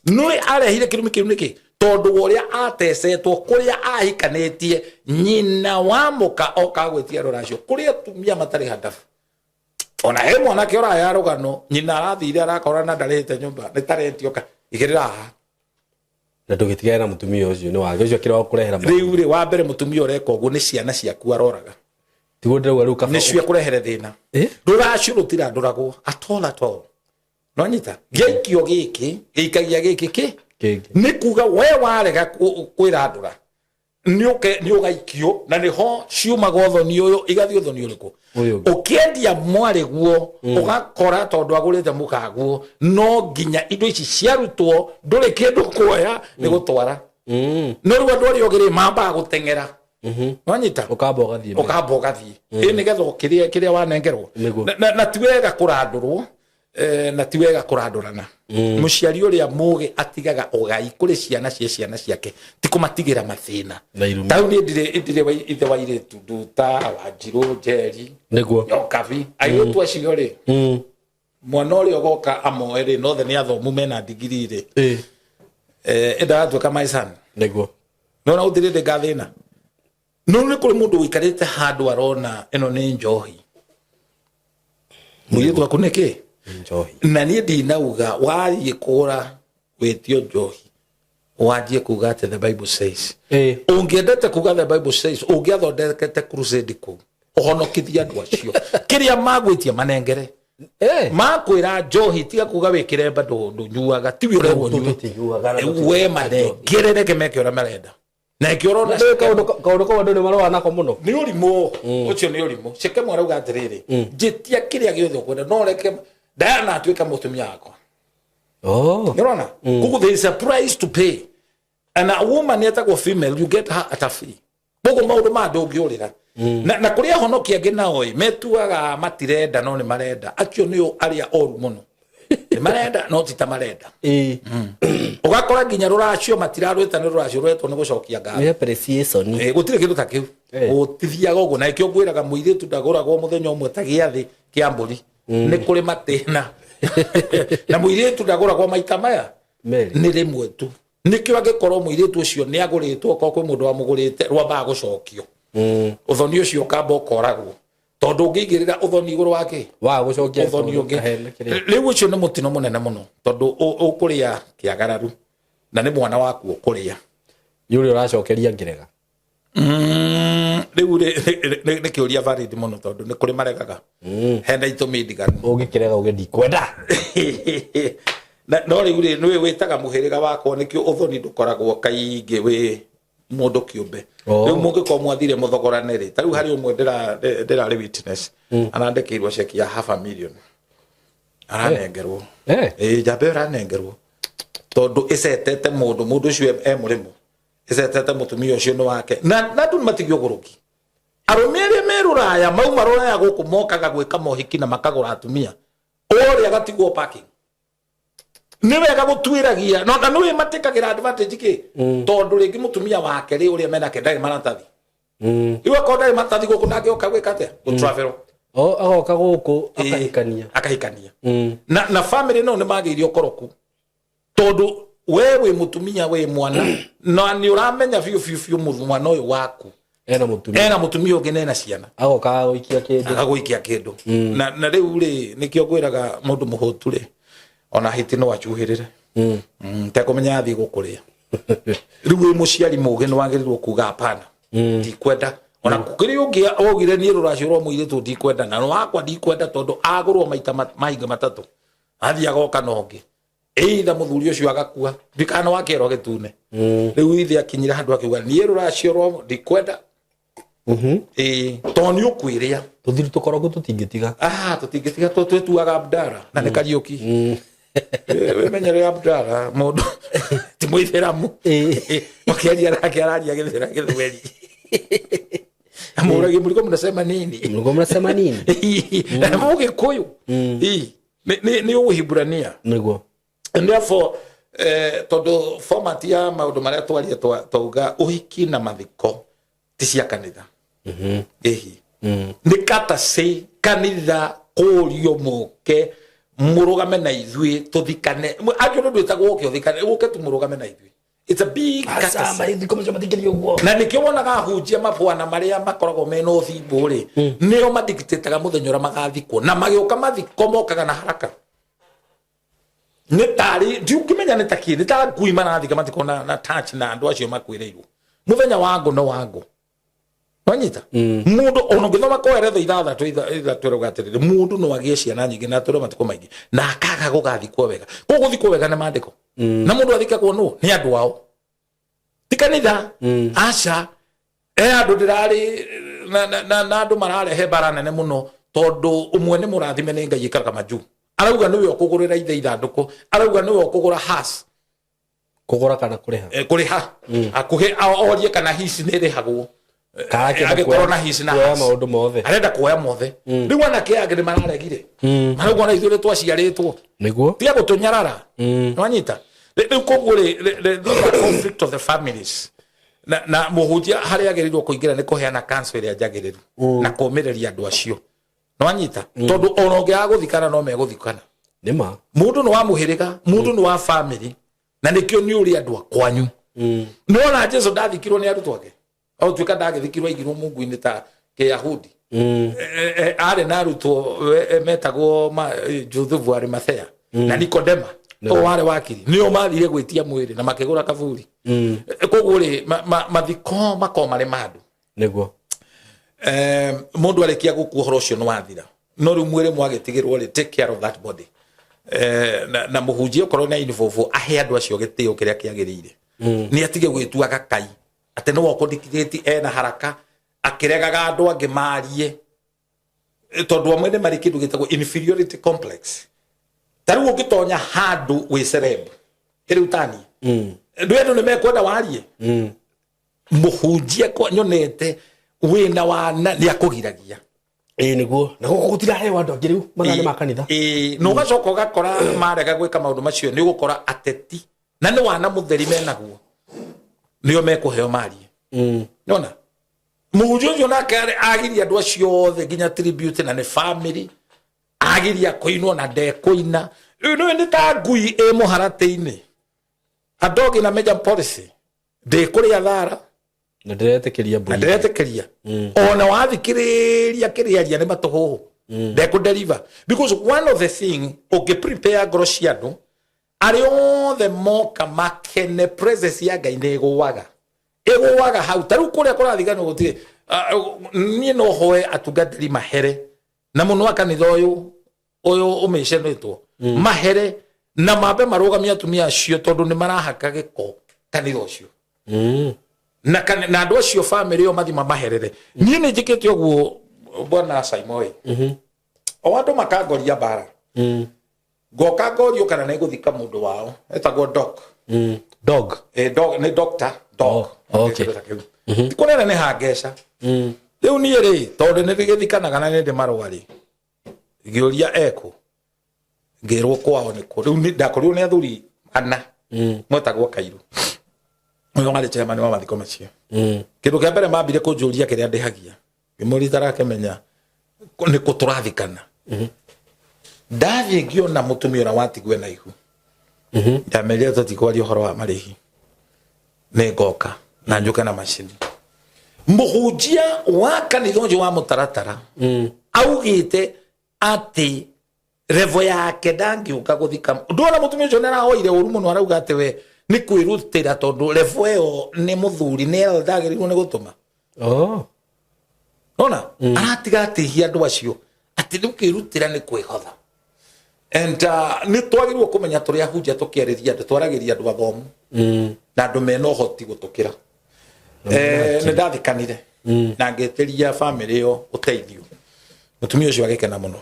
Nĩ arehire kĩrumi kĩu nĩkĩ tondũ ũrĩa atecetwo kũrĩa ahikanĩtie nyina wa mũka oka gwĩtia rũracio kũrĩa atumia matarĩ hadabu. Ona he mwanake ũraya rũgano nyina arathire arakora na ndarĩte nyũmba nĩ tarentioka igĩrĩra haha. Na ndũgĩtigana na mũtumia ũcio nĩ wage ũcio kĩrĩa wa kũrehera. Rĩu rĩ wa mbere mũtumia ũreka ũguo nĩ ciana ciaku aroraga. Tiguo ndĩrauga rĩu kaba. Nĩcio kũrehere thĩna. Rũracio rũtirandũragwo atol. No nyita gĩikio gĩkĩ gĩikagia gĩkĩ nĩ kuga we warega kwĩrandũra nĩ ũgaikio na nĩho ciumaga ũthoni ũyũ igathiĩ ũthoni ũrĩkũ. Ũkĩendia mwarĩ guo ũgakora tondũ agũrĩte mũkaguo no nginya indo ici ciarutwo ndũrĩ kĩndũ kuoya nĩ gũtwara. No rĩu andũ arĩa ũgĩrĩ mambaga gũteng'era. Wanyita ukamba ũgathiĩ nĩgetha kĩrĩa wanengerwo na ti wega kũrandũrwo na ti wega kũrandũrana. Mũciari ũrĩa mũũgĩ atigaga ũgai kũrĩ ciana ciake ti kũmatigĩra mathĩna. Tau nĩ ndirĩ ithe wa irĩtu Nduta Wanjirũ Njeri nĩguo Nyokabi airĩtu acio rĩ mwana ũrĩa ũgoka amoe rĩ nothe nĩ athomu mena digiri rĩ ndaratuĩka maican nĩguo no na ũthirĩte gathĩna. No nĩ kũrĩ mũndũ ũikarĩte handũ arona ĩno nĩ njohi. Mũirĩtu waku nĩkĩ? Njohi. Na niĩ ndinauga wathiĩ kũgũra wĩtio njohi wanjie kuga atĩ the Bible says. Ũngĩendete kuga the Bible says ũngĩathondekete crusade kũu ũhonokithie andũ acio kĩrĩa magwĩtia manengere. Makwĩra njohi tiga kuga wĩkĩre bado ndũnyuaga tiwe ũrerwo nyue we manengere reke meke ũrĩa marenda. Na kiorona kaũndũ kau andũ nĩ maroa nako mũno. Nĩ ũrimũ ũcio nĩ ũrimũ. Ceke mwarauga atĩrĩrĩ njĩtia kĩrĩa gĩothe ũkwenda no reke Diana atuĩka mũtumia wakwa. Nĩrona kugu there is a price to pay and a woman yetagwo female you get her at a fee. Bogo maũndũ ma ndũngĩũrĩra. Na kũrĩa honokia angĩ nao metuaga matirenda no nĩ marenda. Acio nĩo arĩa oru mũno. Nĩ marenda no ti ta marenda. Ũgakora nginya rũracio matirarwĩta nĩ rũracio rwetwo nĩ gũcokia ngatho. Nĩ appreciation. Gũtirĩ kĩndũ ta kĩu. Gũtithiaga ũguo na kĩo ngwĩraga mũirĩtu ndagũragwo mũthenya ũmwe ta gĩathĩ kĩa mbũri. Nĩ kũrĩ matĩna. Na mũirĩtu ndagũragwo maita maya nĩ rĩmwe tu. Nĩkĩo angĩkorwo mũirĩtu ũcio nĩ agũrĩtwo okorwo kwĩ mũndũ wamũgũrĩte rwambaga gũcokio. Ũthoni ũcio ũkamba ũkoragwo tondũ ũngĩigĩrĩra ũthoni igũrũ wake wa gũcokia ũthoni ũngĩ. Rĩu ũcio nĩ mũtino mũnene mũno tondũ ũkũrĩa kĩagararu na nĩ mwana waku ũkũrĩa. Nĩ ũrĩa ũracokeria ngĩrega. Rĩu nĩ kĩũria valid mũno tondũ nĩ kũrĩ maregaga. Hena itũmi ndiganu. Ũngĩkĩrega ũgĩthi kwenda. No rĩu nĩ wĩtaga mũhĩrĩga wakwa nĩkĩo ũthoni ndũkoragwo kaingĩ wĩ mũndũ kĩũmbe. Rĩu mũngĩkorwo mwathire mũthogorane rĩ ta rĩu harĩ ũmwe ndĩrarĩ witness anandĩkĩirwo ceki ya $500,000 aranengerwo. Njamba ĩyo aranengerwo tondũ ĩcetete mũndũ ũcio mũrĩmo icetete mutumia ucio no wake na ndu matigio guruki arumire meruraya mau maroraya guku mokaga gwika mohiki na makagura atumia ori agatigwo parking ni wega gutwiragia no ndu matikagira advantage ki tondu ringi mutumia wake ri uria mena kendage maratathi iwe kodai matathi guku nage okagwika atia go travel agoka guku akahikania na family no ni magirio koroku tondu wewe mutumia we mwana no ni uramenya fiu mwana uyu waku ena mutumia ungene na ciana agoka goikia kindu na riu ri nikio gwiraga mundu muhutu ri ona hiti no achuhirire te kumenya athi gukuria riu wi muciari muge no wagirirwo kuga hapana ndikwenda ona kukiri ungi ogire ni ruracio ro muire tu ndikwenda na no wakwa ndikwenda tondu agurwo maita mainga matatu athi agoka nongi either muthuri ucio agakua ndikana wakero gitune riu ithe akinyira handu akiuga ni ruracio ro ndikwenda toni ukwiria tuthiri tukorogo tutingitiga tutingitiga twetuaga Abdara na nekariuki we menyere Abdara mundu ti muitheramu makiaria rake araria githira githweri amuragi muriko mnasema nini muge koyo ni uhibrania niguo and therefore todo format ya maundu maria twaria twauga uhiki na mathiko ti cia kanitha ni kata se kanitha kurio muke murugame na ithui tuthikane ajo ndu etagwo ke uthikane uke tumurugame na ithui it's a big kata na nikiwonaga hunjia mabwana maria makoragwo mena uthimbu ri nio madictateaga muthenyora magathikwo na magioka mathiko mokaga na haraka netari ndiukimenya netaki netara kuima na thika matiko na touch na andu acio makwireirwo muthenya wangu no wangu wanyita mundu ono githoma koeretho ithathatũ rugatirire mundu no agie ciana nyingi na tũro matiko maingi na akaga gugathikwo wega guguthikwo wega na mandiko na mundu athikagwo no ni andu ao tikanitha acha andu ndirari na andu mararehe bara nene muno tondu umwe ni murathime ni Ngai ikara kama juu arauga niwe okugurira ithe ithanduku arauga niwe okugura has kugura kana kuriha akuhe orie kana hisi ni rihagwo agikoro na hisi na kuoya maundu mothe arenda kuoya mothe riu ana kiage ni mararegire arauga na ithure twaciaritwo niguo tia gutunyarara nwanyita riu kogure the conflict of the families na muhunjia haria agerirwo kuingira ni kuheana counsel iria njagiriru na kumireria andu acio nwanyita tondu onoge aguthikana no meguthikana nima mundu no wa muhiriga mundu no wa family na nikio ni uri andu akwanyu nona Jesu ndathikirwo ni andu twake au twika ndagithikirwo igirwo mungu-ini ta ke Yahudi ari na rutwo metagwo Joseph Arimathea na Nikodema o wale wakiri nio mathire gwitia mwiri na makigura kaburi koguo ri mathiko makomare mandu niguo mundu arikia gukuhoro cio no wathira no ri mwire mwagitigirwo ri take care of that body na muhunjia korwo na involve ahe andu acio gitio kiria kiagirire ni atige gwituaga kai ate no okondikireti ena haraka akiregaga andu angi marie tondu amwe ni mari kindu gitagwo inferiority complex taru ukitonya handu we celeb kirutani ndu eno ni mekwenda warie muhunjia kwa nyonete wina wana ni akugiragia niguo na gutira he wandu angi riu manane makanitha no gacoka gakora marega gwika maundu macio ni gukora ateti na ni wana mutheri menaguo nio mekuheo marie nona muhunjia na kare agiria andu acio othe nginya tribute na ni family agiria koinwo na ndekuina no ni ta ngui muharate-ini adogi na major policy de kuria thara na ndiretekeria ona wathikiriria kiriaria ni matuhu de ku deliver because one of the thing okay prepare grosciado ari othe moka makene presence ya Ngai ne guwaga hau taru kuria kurathigano gutire ni no hoe atugatiri mahere na muno akanitha uyu umecenetwo mahere na mabe marugamia atumia acio tondu ni marahaka giko kanitha ucio na andu acio family o mathima maherere ni ni njikite uguo bwana Simon o andu makagoria bara goka ngorio kana nä gå thika må ndå wao etagwo dog Dog. dog nä doctor dog okay. kå nene nä hangeca rä u niä rä tondå nä rä gä thikanaga na nä ndä marå rä ngä å ria ekå ngä rwo kwao nä kå rä u ndakorirwo nä athuri ana mwetagwo Kairũ å yå marä chairman wa mathiko macio kä ndå kä a mbere mambire kå njå ria kä rä a ndä hagia ngä må ritarakemenya nä kå tå rathikana ndathiä ngĩona mũtumia ũrĩa watigwe na ihu ndamerire tũtikwaria ũhoro wa marĩhi nĩ ngoka na njũke na macini mũhunjia wa kanitha ũcio wa mũtaratara augĩte atĩ revo yake ndangĩũka gũthika ndona mũtumia ũcio nĩ arahoire ũru mũno arauga atĩ we nĩ kwĩrutĩra tondũ revo ĩyo nĩ mũthuri nĩ ndagĩrĩirwo nĩ gũtũma nona aratiga atĩhia andũ acio atĩ rĩu kwĩrutĩra nĩ kwĩhotha and nĩ twagĩrĩirwo kũmenya tũrĩa ahunjia tũkĩarĩria andũ twaragĩria andũ athomu na andũ mena ũhoti gũtũkĩra nĩ ndathikanire na ngĩtĩria bamĩrĩ ĩyo ũteithio mũtumia ũcio agĩkena mũno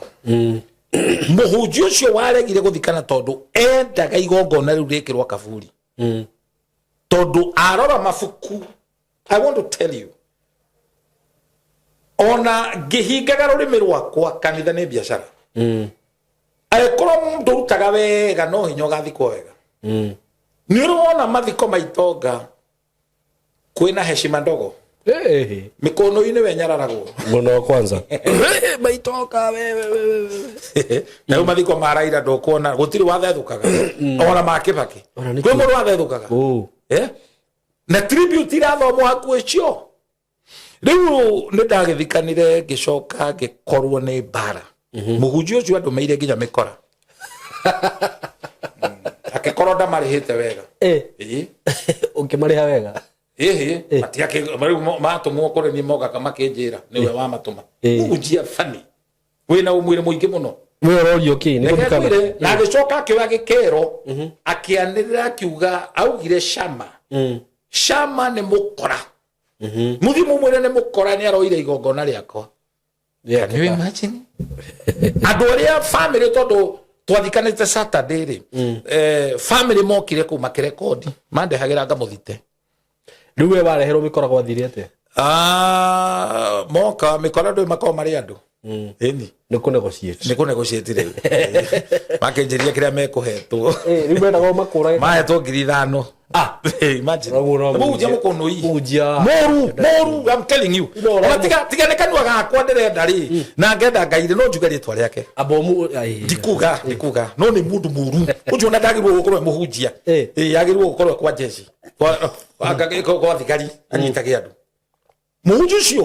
mũhunjia ũcio waregire gũthikana tondũ endaga igongona rĩu rĩkĩrwo kaburi tondũ arora mabuku. I want to tell you ona ngĩhingaga rũrĩmĩ rwakwa kanitha nĩ biacara agĩkorwo mũndũ ũrutaga wega no hinya ũgathikwo wega nĩ ũrona mathiko maitonga kwĩna heshima ndogo mĩkũnũ-inĩ we nyararagwo mũno kwanza maitonga na rĩu mathiko ma Raila ndũkuona gũtirĩ wathethũkaga ona ma Kĩbakĩ kwĩ mũndũ wathethũkaga na tribute irathomwo hakuhĩ cio rĩu nĩ ndagĩthikanire ngĩcoka ngĩkorwo nĩ mbara mũhunjia ũcio andũmĩire nginya mĩkora akĩkorwo ndamarĩhĩte wega ũkĩmarĩha wega matũmwo kũrĩ niĩ mogaga makĩnjĩra nĩwe wamatũma mũhunjia bani wĩna ũmwĩrĩ mũingĩ mũno na agĩcoka akĩoya gĩkero akĩanĩrĩra akiuga augire Shama nĩ mũkora mũthimũ mwĩre nĩ mũkora nĩ aroire igongona rĩakwa can you imagine andũ arĩa family tondũ twathikanĩte Saturday rĩ family mokire kũu makĩrekondi mandehagĩra ngamũthite rĩu we wareherwo mĩkora gwathire atĩa moka mĩkora ndũĩ makorwo marĩ andũ ĩni nĩ kũnegotiate rĩu makĩnjĩria kĩrĩa mekũhetwo rĩu mendaga makũrage mahetwo 5,000 imagine mũhunjia mũkũnũi moru I'm telling you tiga nĩ kanua gakwa ndĩrenda rĩ na ngenda Ngai no njuge rĩtwa rĩake ndikuga no nĩ mũndũ mũru ũcio na ndagĩrĩirwo gũkorwo mũhunjia agĩrĩirwo gũkorwo kwa jeshi kwa thigari anyitage andũ mũhunjia ũcio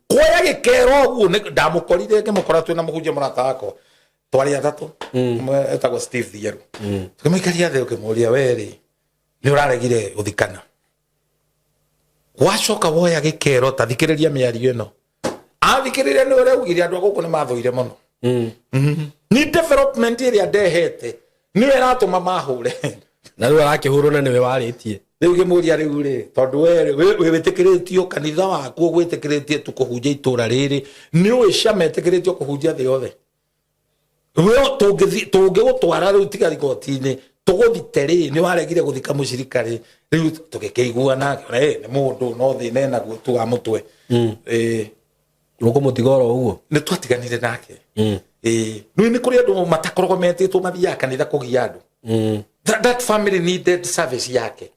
kuoya gĩkero ũguo ndamũkorire ngĩmũkora twĩna mũhunjia mũrata wakwa twarĩ atatũ etagwo Steve Thieru tũkĩmũikaria thĩ ũkĩmũria werĩ nĩ ũraregire gũthikana wacoka woya gĩkero ta thikĩrĩria mĩario ĩno athikĩrĩria nĩ ũraugire andũ gũkũ nĩ mathũire mũno nĩ development ĩrĩa ndehete nĩwe ĩratũma mahũre na rĩu arakĩhũrwo na nĩwe warĩtie rĩu gĩmũria rĩu rĩ tondũ we wĩtĩkĩrĩtio kanitha waku gwĩtĩkĩrĩtie tu kũhunjia itũra rĩrĩ nĩ ũĩ Shama etĩkĩrĩtio kũhunjia thĩ yothe we tũngĩgũtwara rĩu tiga rigoti-inĩ tũgũthite rĩ nĩ waregire gũthika mũcirika rĩ rĩu tũgĩkĩiguana nĩ mũndũ no thĩ nenagwo tu wa mũtwe ũkũmũtiga oro ũguo nĩ twatiganire nake nĩ kũrĩ andũ matakoragwo metĩtwo mathiaga kanitha kũgia andũ that family needed service yake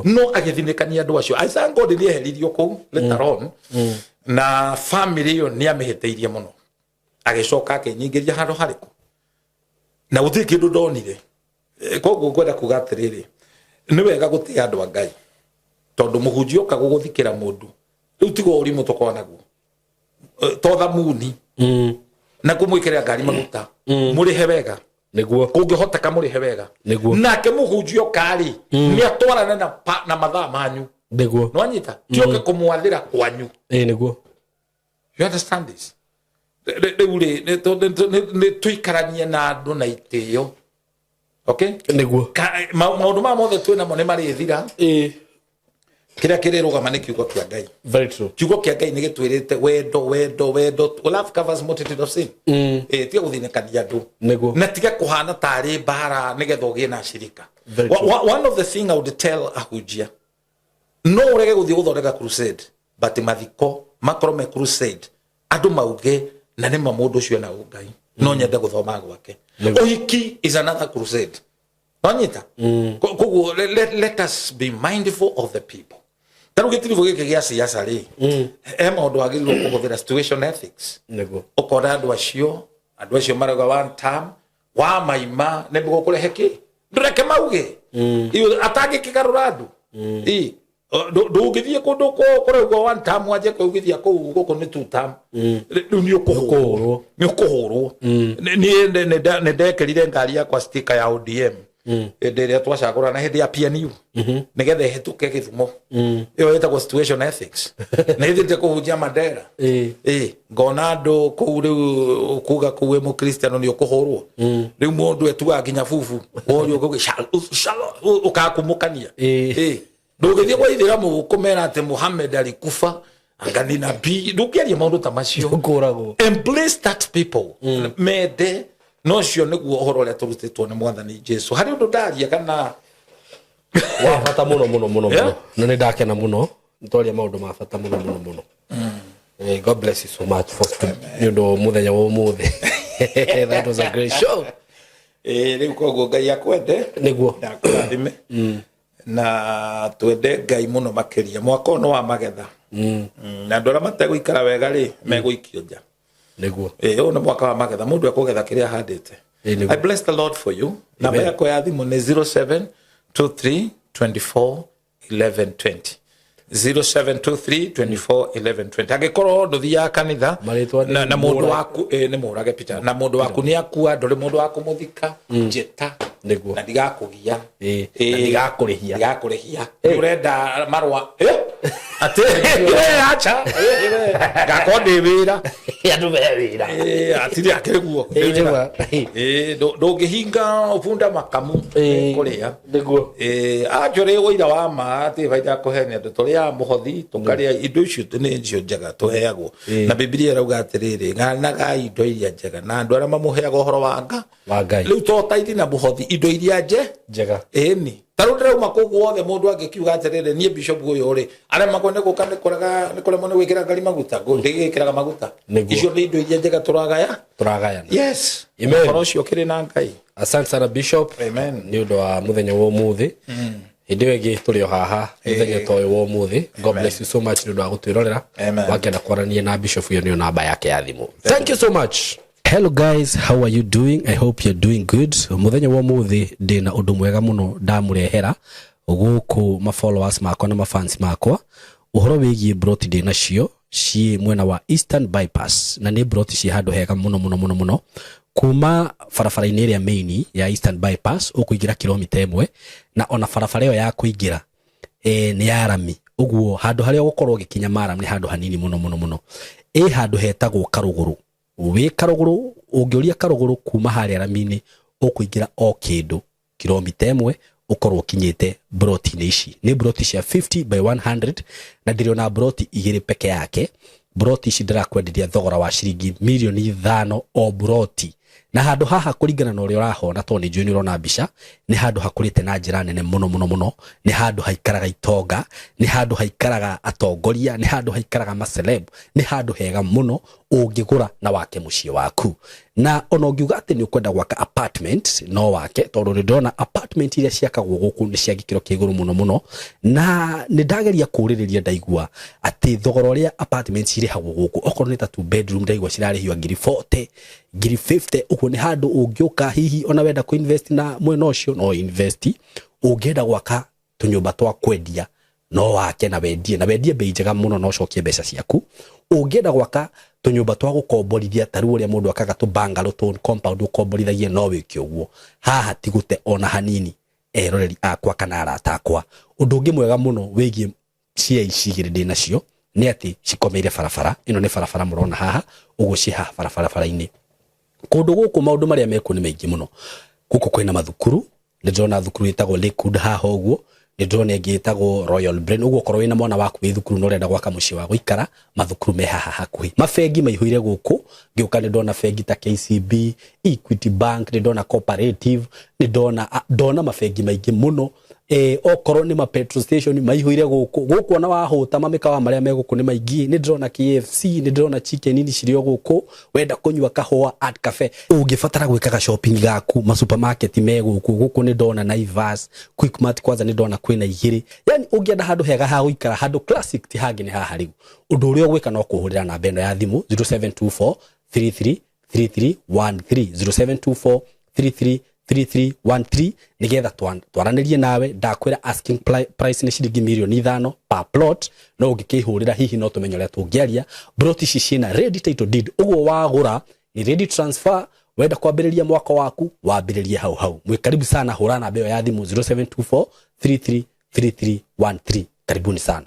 no agĩthinĩkania andũ acio I thank God nĩ eheririo kũu later on na family ĩyo nĩ amĩhĩtĩirie mũno agĩcoka akĩnyingĩria handũ harĩkũ na gũtirĩ kĩndũ ndonire koguo ngwenda kuga atĩrĩrĩ nĩ wega gũtĩa andũ a Ngai tondũ mũhunjia ũka gũgũthikĩra mũndũ rĩu tigo ũrimũ tũkorwo naguo to thamuni na kũmwĩkĩrĩra ngari maguta mũrĩhe wega nĩguo kũngĩhoteka mũrĩhe wega nake mũhunjia ũkarĩ nĩ atwarane na mathaa manyu nĩguo no anyita tioke kũmwathĩra kwanyu nĩguo you understand this rĩu rĩ nĩ tũikaranie na andũ na itĩo okay nĩguo maũndũ ma mothe twĩ namo nĩ marĩthira kira kirerugama ni kiugo kia Ngai. Very true. Kiugo kia Ngai ni gitwirite wendo love covers multitude of sin. Tiga guthinekania andu na tiga kuhana tari bara nigetha ugie na shirika. One of the thing I would tell ahujia, no urege guthii guthondeka crusade but mathiko makorome crusade andu mauge na ni mamundu cio na Ngai no nyende guthoma gwake. Uhiki is another crusade. Wanyita let us be mindful of the people. Taru gitirivo gike gia siasa ri maundu agirwo kuhuthira situation ethics ukora andu acio maraga one term wa maima nebugo kureheki ndureke mauge iyo atangi kigarura andu ndugithie kundu kurego one term waje kugithia guko ni two term ni ukuhurwo ni ndekerire ngari yakwa sticker ya ODM ederia twacagura na hindi ya PNU nigethe hituke Githumo iyo yetagwo situation ethics na ithite kuhunjia Mandera ngona andu kuu riu kuga kuwe mu Kristiano ni ukuhurwo riu mundu etuga nginya fufu orio kuge ukakumukania ndugithie kwa ithiramu kumera ati Muhammad alikufa angani nabii ndukiaria maundu ta macio embrace that people mede no cio niguo uhoro ria turutitwo ni Mwathani Jesu hari undu ndaria kana wa fata muno na ni ndakena muno ntoria maundu ma fata muno God bless you so much for ndo muthenya wa umuthi. That was a great show. Riu koguo Ngai akwende niguo ndakurathime na twende Ngai muno makiria mwako no wa magetha na ndora mateguikara wega ri meguikio nja niguo ona mwaka wa magetha mundu akugetha kiria handite. I bless the Lord for you. Namba yako ya thimu ni 0723241120 0723241120 agikorwo nduthia kanitha na mundu waku ni murage Peter na mundu waku ni akua nduri mundu waku muthika njeta niguo na ndigakugia ndigakurihia urenda marwa ate acha gakonde wira andu be wira atiri akeguo ndungihinga upunda makamu kuria niguo ajore wira wa ma ati vaida kuhenia ndu turia muhothi tukaria indo icio ni cio njega tuheagwo na Biblia irauga atiriri nganaga indo iria njega na andu aria mamuheaga uhoro wa Ngai riu totaiti na muhothi indo iria njega ni tarundira makugu wothe mundu angikiuga atiriri nie bishop uyu ri aria makwende guka ni kuremwo ni gwikira ngari maguta ndigikiraga maguta icio ni indo iria njega turagaya yes amen orocio kiri na Ngai. Asante sana Bishop. Amen ni undu wa muthenya wa umuthi hindi wegi turi o haha muthenya toyo wa umuthi. God bless you so much ni undu wa gutwirorera wakenda kwarania na Bishop yo ni namba yake ya thimu. Thank you so much. Hello guys, how are you doing? I hope you're doing good. Muthenya wa umuthi ndina undu mwega muno ndamurehera guku ma followers makwa na ma fans makwa uhoro wigie broti ndina cio ci mwena wa Eastern Bypass na ni broti ci handu hega muno kuma farafara-ini iria main ya Eastern Bypass ukuingira kilomita 1 na ona farafara iyo ya kuingira ni ya rami uguo handu haria gukorwo gikinya maram ni handu hanini muno handu hetagwo Karuguru. We Karuguru ungioria Karuguru kuma haria rami-ini ukuingira o kindu kilomita 1 ukorwo kinyite broti ici ni broti cia 50 by 100 na ndiriona broti igiri peke yake. Broti ici ndirakwenderia thogora wa ciringi milioni 5 o broti na handu haha kuringana na uria urahona to ni njui urona mbica ni handu hakurite na njira nene muno ni handu haikaraga itonga ni handu haikaraga atongoria ni handu haikaraga maceleb ni handu hega muno ungigura na wake mucie waku na ona ungiuga ati ni ukwenda gwaka apartment no wake tondu ni ndona apartment iria ciakagwo guku ni cia gikiro kiguru muno na ni ndageria kuririria ndaigua ati thogora uria apartments irihagwo guku okorwo ni ta 2 bedroom ndaigua cirarihio ngiri 40 ngiri 50 uko ni handu ungiuka hihi ona wenda ku invest na mwena ucio no invest ungenda gwaka tunyumba twa kwendia no wake na wendie bei njega muno no cokie mbeca ciaku ungenda gwaka tunyumba twa gukomborithia taru uria mundu akaga tu bungalow to compound ukomborithagie no wiki uguo haha tigute ona hanini eroreri akwa kana arata akwa undu ungi mwega muno wigie cia icigire ndina cio ni ati cikomeire farafara ino ni farafara murona haha uguo ci haha farafara-ini kundu guku maundu maria meku ni maingi muno guku kwina mathukuru ndona thukuru itagwo Lakewood haha uguo ni ndrona ngitagwo Royal Brain ugo korwo wina mwana waku wi thukuru no renda gwaka muci wa guikara mathukuru me haha hakuhi mafengi maihũire guku ngĩũka nĩ ndona fengi ta KCB Equity Bank nĩ ndona Cooperative nĩ ndona mafengi maingĩ muno okorwo nĩ ma petrol station maihũire guku ona wahũta mamĩkawa marĩa me guku nĩ maingĩ nĩ ndona KFC nĩ ndona chicken ini cirio guku wenda kunyua kahũa at cafe ũngĩbatara gwĩkaga shopping gaku ma supermarket me guku nĩ ndona Naivas Quickmart kwanza nĩ ndona kwĩna igĩrĩ yani ũngĩenda handũ hega ha gũikara handũ classic ti hangĩ nĩ haha rĩu ũndũ ũrĩa ũgwĩka no kũhũrĩra namba ĩno ya thimũ 0724 33 3313 0724 3313 nigetha twaranĩrie nawe ndakwĩra asking price nĩ ciringi mirioni 5 per plot no ũngĩkĩhũrĩra hihi no tũmenye ũrĩa tũngĩaria plot ici ciĩna ready title deed ũguo wagũra ni ready transfer wenda kwambĩrĩria mwako waku wambĩrĩrie hau mwĩ karibu sana hũra namba ĩyo ya thimũ 0724 33 3313 karibuni sana.